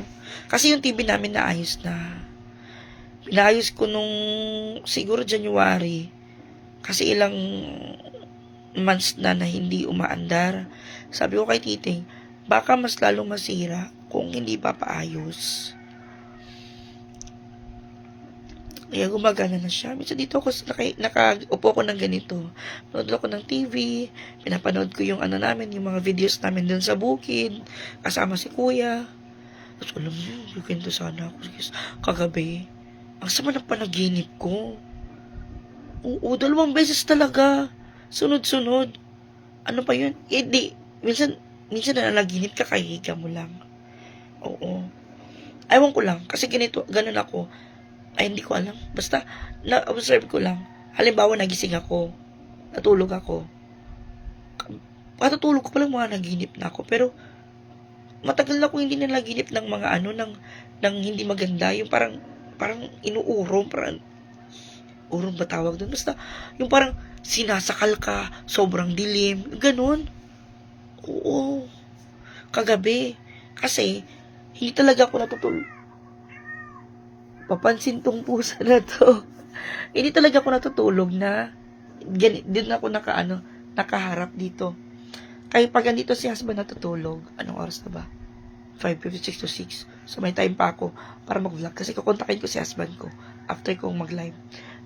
Kasi yung TV namin naayos na. Pinaayos ko nung siguro January. Kasi ilang months na hindi umaandar. Sabi ko kay Titing, baka mas lalong masira kung hindi papaayos. Kaya gumagana na siya. Minsan dito ako, nakaupo ko ng ganito. Nanood ako ng TV. Pinapanood ko yung ano namin, yung mga videos namin dun sa bukid. Kasama si kuya. Tapos alam mo, weekend to sana ako. Kagabi, ang sama ng panaginip ko. Oo, 2 beses talaga. Sunod-sunod. Ano pa yun? Minsan nanaginip ka, kahiga mo lang. Oo. Ewan ko lang. Kasi ganun ako. Ay, hindi ko alam. Basta, na-observe ko lang. Halimbawa, nagising ako. Natulog ako. Patutulog ko palang mga naginip na ako. Pero, matagal na ako hindi nanaginip ng mga ng hindi maganda. Yung parang inuurong. Urong ba tawag doon? Basta, yung parang sinasakal ka, sobrang dilim. Ganun. Oo. Kagabi. Kasi, hindi talaga ako natutulog. Papansin tong pusa na to. Hindi talaga ako natutulog na din ako nakaharap dito. Kaya pag andito si husband natutulog, anong oras na ba? 5:56 to 6. So may time pa ako para mag-vlog kasi kukontakin ko si husband ko after kong mag-live.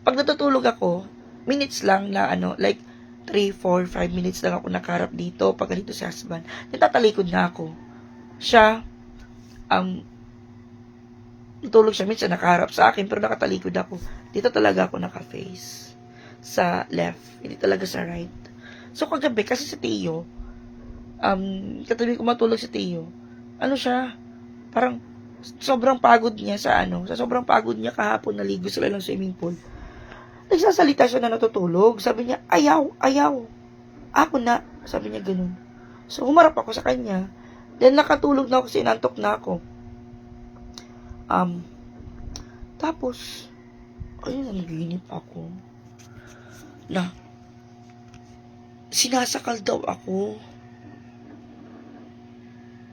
Pag natutulog ako, minutes lang na like 3, 4, 5 minutes lang ako nakaharap dito pag andito si husband. Natatalikod na ako. Siya, natulog siya, minsan nakaharap sa akin, pero nakatalikod ako. Dito talaga ako naka-face. Sa left, hindi talaga sa right. So, kagabi, kasi si Tio, katabi ko matulog si Tio, siya, parang, sobrang pagod niya sa sobrang pagod niya kahapon naligo sila ng swimming pool. Nagsasalita siya na natutulog. Sabi niya, ayaw. Ako na. Sabi niya ganun. So, humarap ako sa kanya. Then, nakatulog na ako kasi inantok na ako. Tapos, ayun, naginip ako na sinasakal daw ako.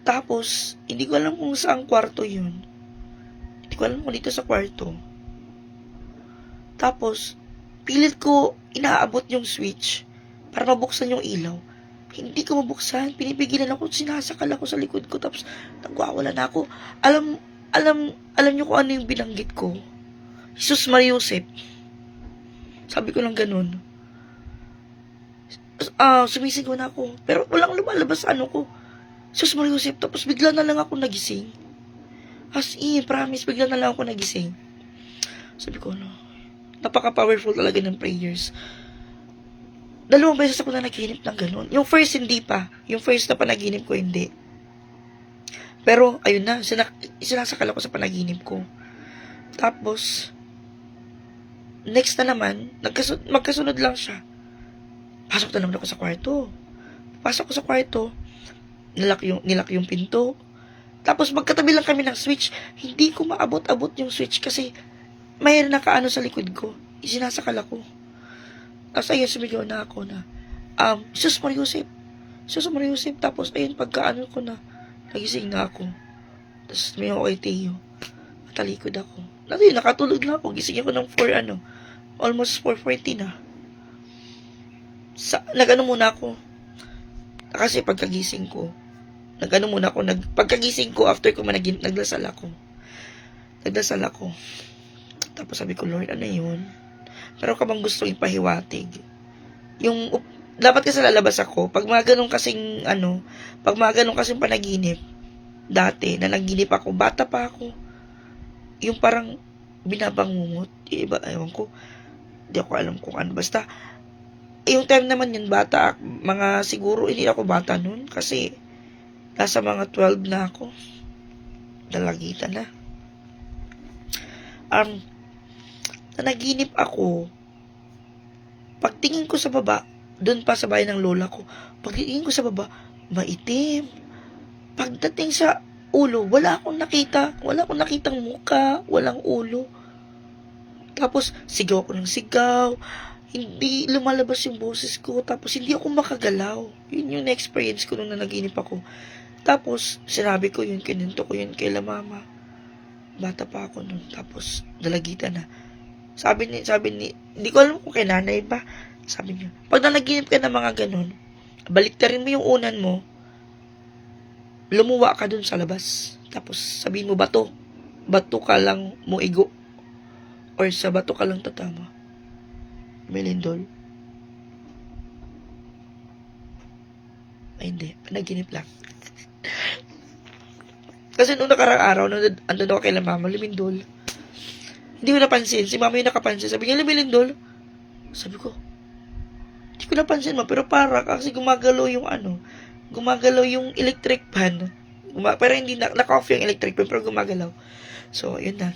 Tapos, hindi ko alam kung saan kwarto yun. Hindi ko alam kung dito sa kwarto. Tapos, pilit ko inaabot yung switch para mabuksan yung ilaw. Hindi ko mabuksan. Pinipigilan ako. Sinasakal ako sa likod ko. Tapos, nagwawala na ako. Alam niyo kung ano yung binanggit ko? Jesus Maria Joseph. Sabi ko lang ganun. Sumisigaw na ako. Pero walang lumalabas ko. Jesus Maria Joseph. Tapos bigla na lang ako nagising. As in, promise, bigla na lang ako nagising. Sabi ko, napaka-powerful talaga ng prayers. 2 beses ako na naginip ng ganun. Yung first, hindi pa. Yung first na panaginip ko, hindi. Pero, ayun na, sinasakal ako sa panaginip ko. Tapos, next na naman, magkasunod lang siya. Pasok na naman ako sa kwarto. Pasok ko sa kwarto, nilak yung pinto. Tapos, magkatabi lang kami ng switch. Hindi ko maabot-abot yung switch kasi mayroon nakaano sa likod ko. Isinasakal ako. Tapos, ayun, sumigaw na ako na, Jesus Maria Joseph. Tapos, ayun, pagkaano ko na, nagising na ako. Tapos may ako kay Teo. Matalikod ako. Nakatulog na ako. Gising ako ng almost 4:40 na. Nag-ano muna ako. Kasi pagkagising ko, pagkagising ko, after ko nagdasal ako. Tapos sabi ko, Lord, ano yun? Pero ka bang gusto ipahiwatig? Dapat kasi lalabas ako. Pag mga ganun kasing panaginip, dati, na naginip ako, bata pa ako, yung parang binabangungot, ewan ko, hindi ako alam kung ano, basta, yung time naman yun, bata, siguro, hindi ako bata nun, kasi, nasa mga 12 na ako, dalagitan na. Nanaginip ako, pagtingin ko sa baba, doon pa sa bahay ng lola ko, pagtingin ko sa baba, maitim. Pagdating sa ulo, wala akong nakitang muka, walang ulo. Tapos, sigaw ako ng sigaw. Hindi lumalabas yung boses ko. Tapos, hindi ako makagalaw. Yun yung na-experience ko nung nanaginip ako. Tapos, sinabi ko yun, kinento ko yun kay la mama. Bata pa ako nun. Tapos, dalagitan na. Sabi ni, hindi ko alam kung kay nanay ba. Sabi niya, pag nanaginip ka ng mga ganun, baliktarin mo yung unan mo, lumuwa ka dun sa labas. Tapos, sabihin mo, bato ka lang mo igo. Or sa bato ka lang tatama. Melindol. Ay, hindi. Panaginip lang. Kasi nung nakarang araw, nung andun ako kay la mama, lumindol. Hindi ko napansin. Si mama yung nakapansin. Sabi niya, lumindol. Sabi ko, hindi ko napansin ma. Pero para kasi gumagalaw yung gumagalaw yung electric fan. Pero hindi naka-off yung electric fan, pero gumagalaw. So, yun na.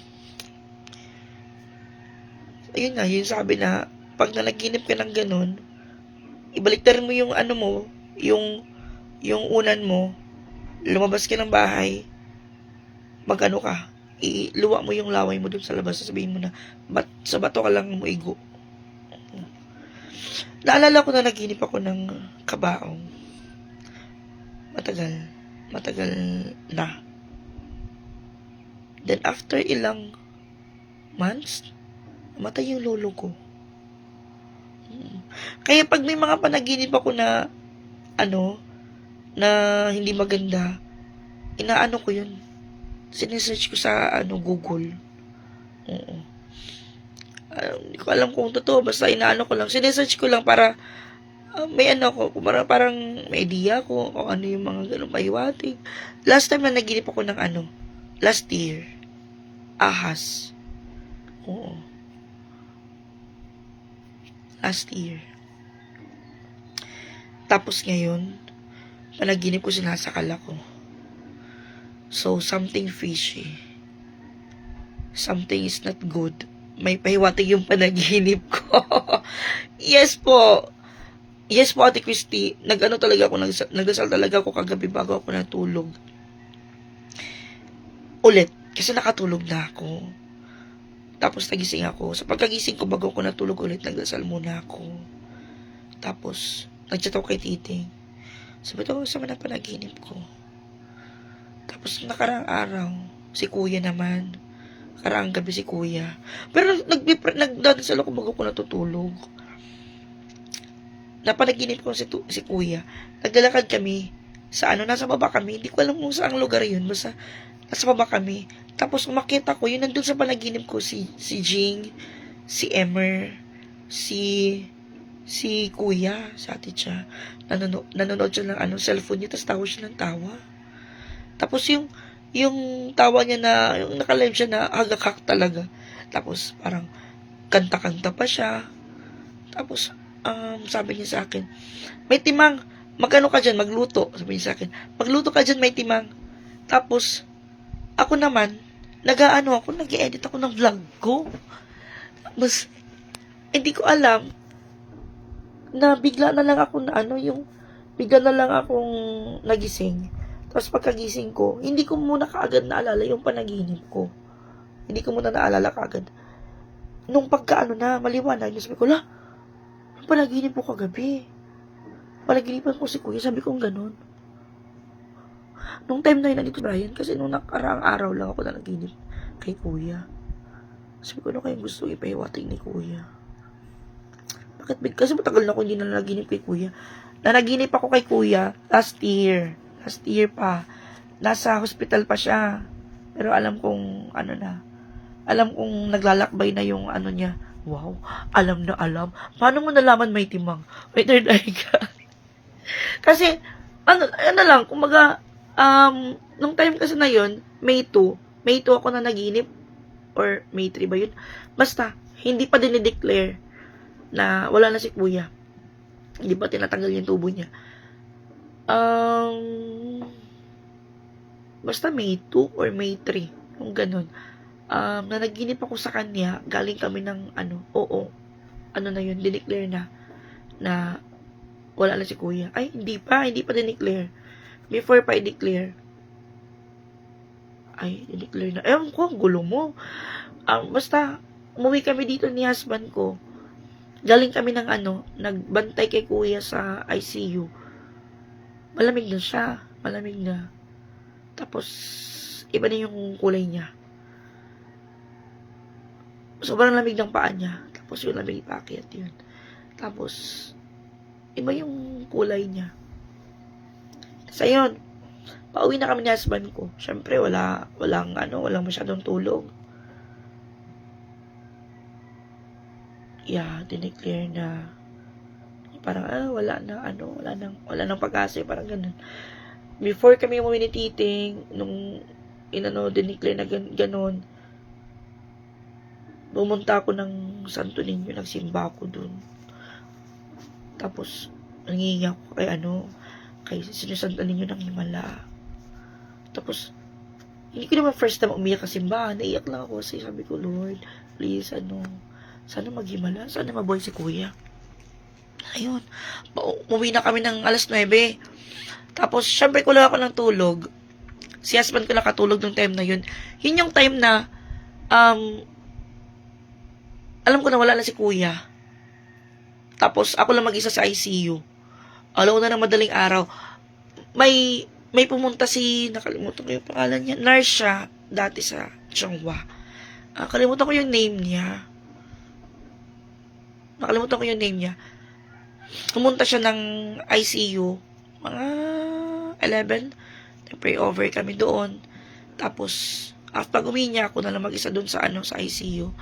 Ayun na, yun sabi na, pag nanaginip ka ng ganun, ibaliktarin mo yung yung unan mo, lumabas ka ng bahay, magano ka, iluwa mo yung laway mo dun sa labas, sasabihin mo na, sa bato ka lang mo igo. Naalala ko na naginip ako ng kabaong. Matagal na. Then after ilang months, namatay yung lolo ko. Kaya pag may mga panaginip ako na na hindi maganda, inaano ko yun. Sinesearch ko sa Google. Hindi ko alam kung totoo, basta inaano ko lang. Sinesearch ko lang para may parang may idea ko kung ano yung mga ganun pahiwatig. Last time na naginip ako ng last year. Ahas. Oo. Last year. Tapos ngayon, panaginip ko sinasakal ako. So, something fishy. Something is not good. May pahiwatig yung panaginip ko. Yes po. Yes po, Ate Christy. Nagdasal talaga ako kagabi bago ako natulog. Ulit. Kasi nakatulog na ako. Tapos nagising ako. Sa pagkagising ko bago ako natulog ulit, nagdasal muna ako. Tapos, nag-chat ako kay Titing. Sabi ko, sama na panaginip ko. Tapos, nakarang araw, si Kuya naman. Nakarang gabi si Kuya. Pero, nagdadasal ako bago ako natutulog. Napanaginip ko si Kuya. Naglalakad kami sa nasa baba kami. Hindi ko alam kung saang lugar yun. Basta, nasa baba kami. Tapos, makita ko, yun nandun sa panaginip ko, si Jing, si Emer, si Kuya, si Ate Cha. Nanonood siya ng cellphone niya, tapos tawa siya ng tawa. Tapos, yung tawa niya na, yung nakalive siya na hagakak talaga. Tapos, parang, kanta-kanta pa siya. Tapos, sabi niya sa akin, may timang, magkano ka dyan, magluto. Sabi niya sa akin, magluto ka dyan, may timang. Tapos, ako naman, nag-i-edit ako ng vlog ko. Mas, hindi ko alam, na bigla na lang ako bigla na lang akong nagising. Tapos pagkagising ko, hindi ko muna kaagad naalala yung panaginip ko. Hindi ko muna naalala kaagad. Nung maliwanag, sabi ko, yung panaginip ko kagabi. Panaginipan ko si Kuya, sabi ko ganun. Nung time na yun, nandito Brian, kasi nung nakaraang araw lang ako nanaginip kay Kuya. Sabi ko, ano kayong gusto ipahiwatig ni Kuya? Bakit? Kasi matagal na ako hindi na nanaginip kay Kuya. Nanaginip ako kay Kuya last year. Last year pa. Nasa hospital pa siya. Pero alam kong, alam kong naglalakbay na yung niya. Wow, alam na alam. Paano mo nalaman may timang? May third eye ka. Kasi, lang, kumaga, nung time kasi na yun, May 2 ako na naginip, or May 3 ba yun? Basta, hindi pa dinideclare na wala na si Kuya. Hindi pa tinatanggal yung tubo niya. Basta May 2 or May 3, yung ganun. Na naginip ako sa kanya, galing kami ng na yun, dineclare na wala na si Kuya. Ay, hindi pa dineclare. Before pa i-declare. Ay, dineclare na. Ewan ko, ang gulo mo. Basta, umuwi kami dito ni husband ko, galing kami ng nagbantay kay kuya sa ICU. Malamig na siya. Malamig na. Tapos, iba na yung kulay niya. Sobrang lamig ng paa niya. Tapos yung lamig paakyat yun. Tapos, iba yung kulay niya. Tapos ayun, pauwi na kami ni husband ko. Siyempre, walang masyadong tulog. Yeah, dineclare na parang wala nang pag-asa, parang ganun. Before kami umuwi ni Titing, nung dineclare na ganun, pumunta ako ng Santo Niño, nagsimba ako dun. Tapos, nangingi ako kay Santo Niño ng Himala. Tapos, hindi ko naman first time umiyak sa simbahan. Naiyak lang ako kasi sabi ko, Lord, please, sana maghimala, sana mabuhay si kuya. Ayun, umuwi na kami ng alas 9. Tapos, syempre kulang ako ng tulog. Si husband ko nakatulog nung time na yun. Yun yung time na, alam ko na wala na si kuya. Tapos, ako lang mag-isa sa ICU. Alam na ng madaling araw. May pumunta nakalimutan ko yung pangalan niya. Nurse siya, dati sa Changhua. Kalimutan ko yung name niya. Pumunta siya ng ICU. Mga 11. Pray over kami doon. Tapos, after uwi niya, ako na lang mag-isa doon sa ICU.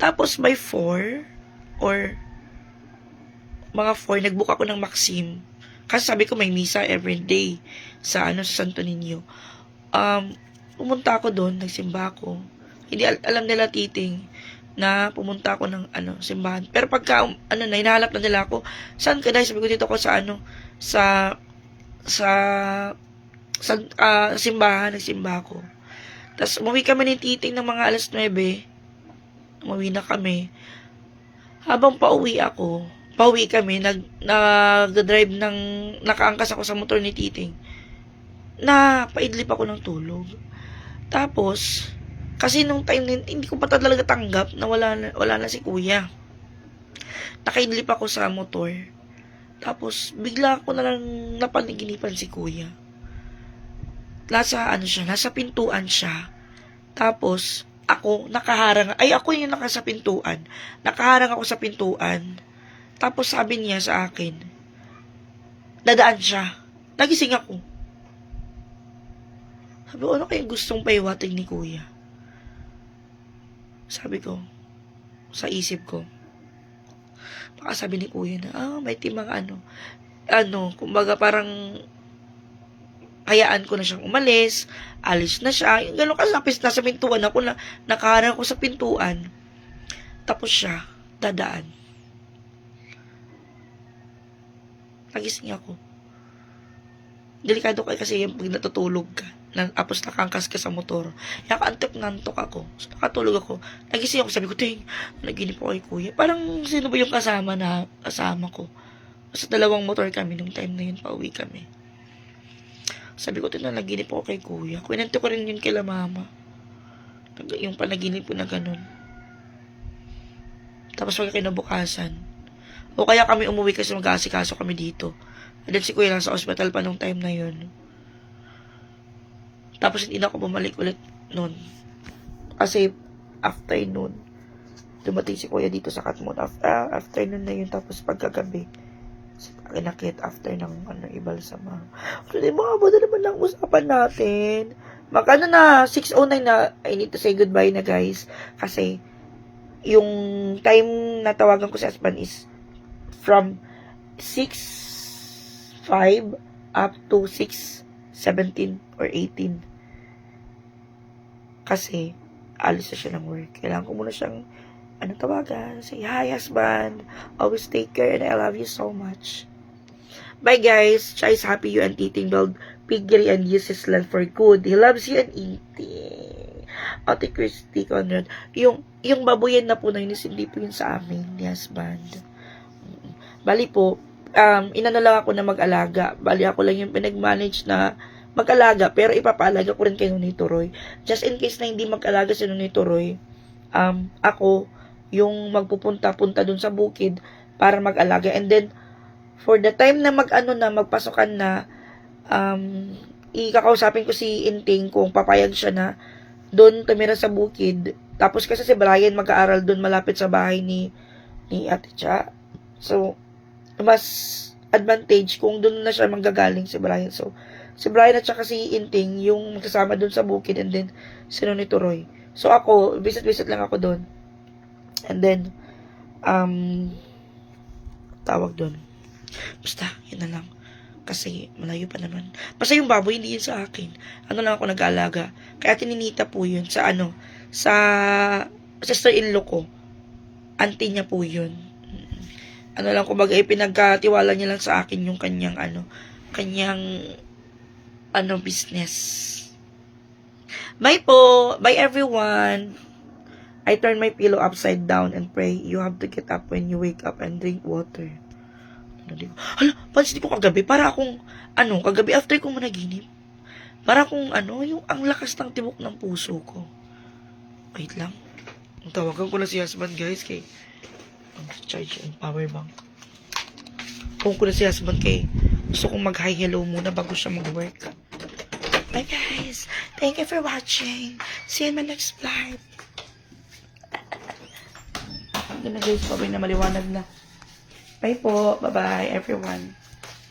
Tapos, by 4, or mga 4, nag-book ako ng Maxim. Kasi sabi ko, may misa every day sa Santo Niño. Pumunta ako doon, nagsimba ako. Hindi alam nila Titing na pumunta ako ng simbahan. Pero pagka hinahanap na nila ako, saan ka dahil? Sabi ko dito ako sa simbahan, nagsimba ako. Tapos umuwi kami ni Titing ng mga alas 9. Umuwi na kami. Habang pauwi kami, nag-drive nakaangkas ako sa motor ni Titing. Paidlip ako ng tulog. Tapos, kasi nung time na hindi ko pa talaga tanggap na wala na si kuya. Nakaidlip ako sa motor. Tapos, bigla ko na lang napanaginipan si kuya. Nasa pintuan siya. Tapos, ako yung nasa pintuan. Nakaharang ako sa pintuan. Tapos, sabi niya sa akin, dadaan siya. Nagising ako. Sabi ko, ano kayang gustong paiwating ni kuya? Sabi ko, sa isip ko, baka sabi ni kuya na, may timang kumbaga parang, hayaan ko na siyang umalis, alis na siya, yung gano'n kasi nasa pintuan ako, nakaharang ako sa pintuan, tapos siya, dadaan. Nagising ako. Delikado kasi yung pag natutulog ka, tapos nakangkas ka sa motor. Kaya nantok ako. So, nakatulog ako. Nagising ako, sabi ko, Ting, naginip ako kay kuya. Parang sino ba yung kasama ko? Sa 2 motor kami nung time na yun, pauwi kami. Sabi ko, naginip ako kay kuya. Kwento ko rin yun kila mama. Yung panaginip ko na ganun. Tapos kinabukasan. O kaya kami umuwi kasi mag-aasikaso kami dito. And then si kuya lang sa hospital pa nung time na yun. Tapos hindi na ako bumalik ulit noon. Kasi after noon, dumating si kuya dito sa Katmon. After noon na yun, tapos pagkagabi, kinakit after ng ibalsama. So, mga bada naman ang usapan natin. Magkano na, 6:09 na, I need to say goodbye na guys. Kasi, yung time na tawagan ko sa husband is from 6:05 up to 6:17 or 18. Kasi, alis na siya ng work. Kailangan ko muna siyang tawagan. Say, hi husband. Always take care and I love you so much. Bye guys. Chai is happy you and Titing build piggery and use his land for good. He loves you and eating. Ate Christy Conrad. Yung baboyan na po na yun is hindi po yun sa amin ni husband. Bali po, inano lang ako na mag-alaga. Bali ako lang yung pinag-manage na mag-alaga, pero ipapaalaga ko rin kay Nonito Roy. Just in case na hindi mag-alaga si Nonito Roy, ako, yung magpupunta-punta dun sa bukid para mag-alaga. And then, for the time na magpasukan na, ikakausapin ko si Inting kung papayag siya na doon tumira sa bukid. Tapos kasi si Brian mag-aaral doon malapit sa bahay ni Ate Cha. So, mas advantage kung doon na siya manggagaling si Brian. So, si Brian at saka si Inting yung magkasama doon sa bukid, and then sino ni Turoy. So, ako, visit-visit lang ako doon. And then, tawag doon. Basta, yun na lang. Kasi, malayo pa naman. Basta yung baboy, hindi yun sa akin. Ano lang ako nag-aalaga. Kaya tininita po yun sa sa sister-in-law ko. Auntie niya po yun. Ano lang, kumbaga, pinagkatiwala niya lang sa akin yung kanyang business. Bye po! Bye everyone! I turn my pillow upside down and pray. You have to get up when you wake up and drink water. Hala, pansin ko kagabi, para akong, kagabi after ko managinip, para akong, yung ang lakas ng tibok ng puso ko. Wait lang. Tawagan ko na si husband, guys, kay, charge yung power bank. Kung ko na si husband, kay, gusto kong mag-hi hello muna bago siya mag-work. Bye, guys. Thank you for watching. See you in my next vlog. Doon na, guys, pabay na maliwanag na. Bye po. Bye-bye, everyone.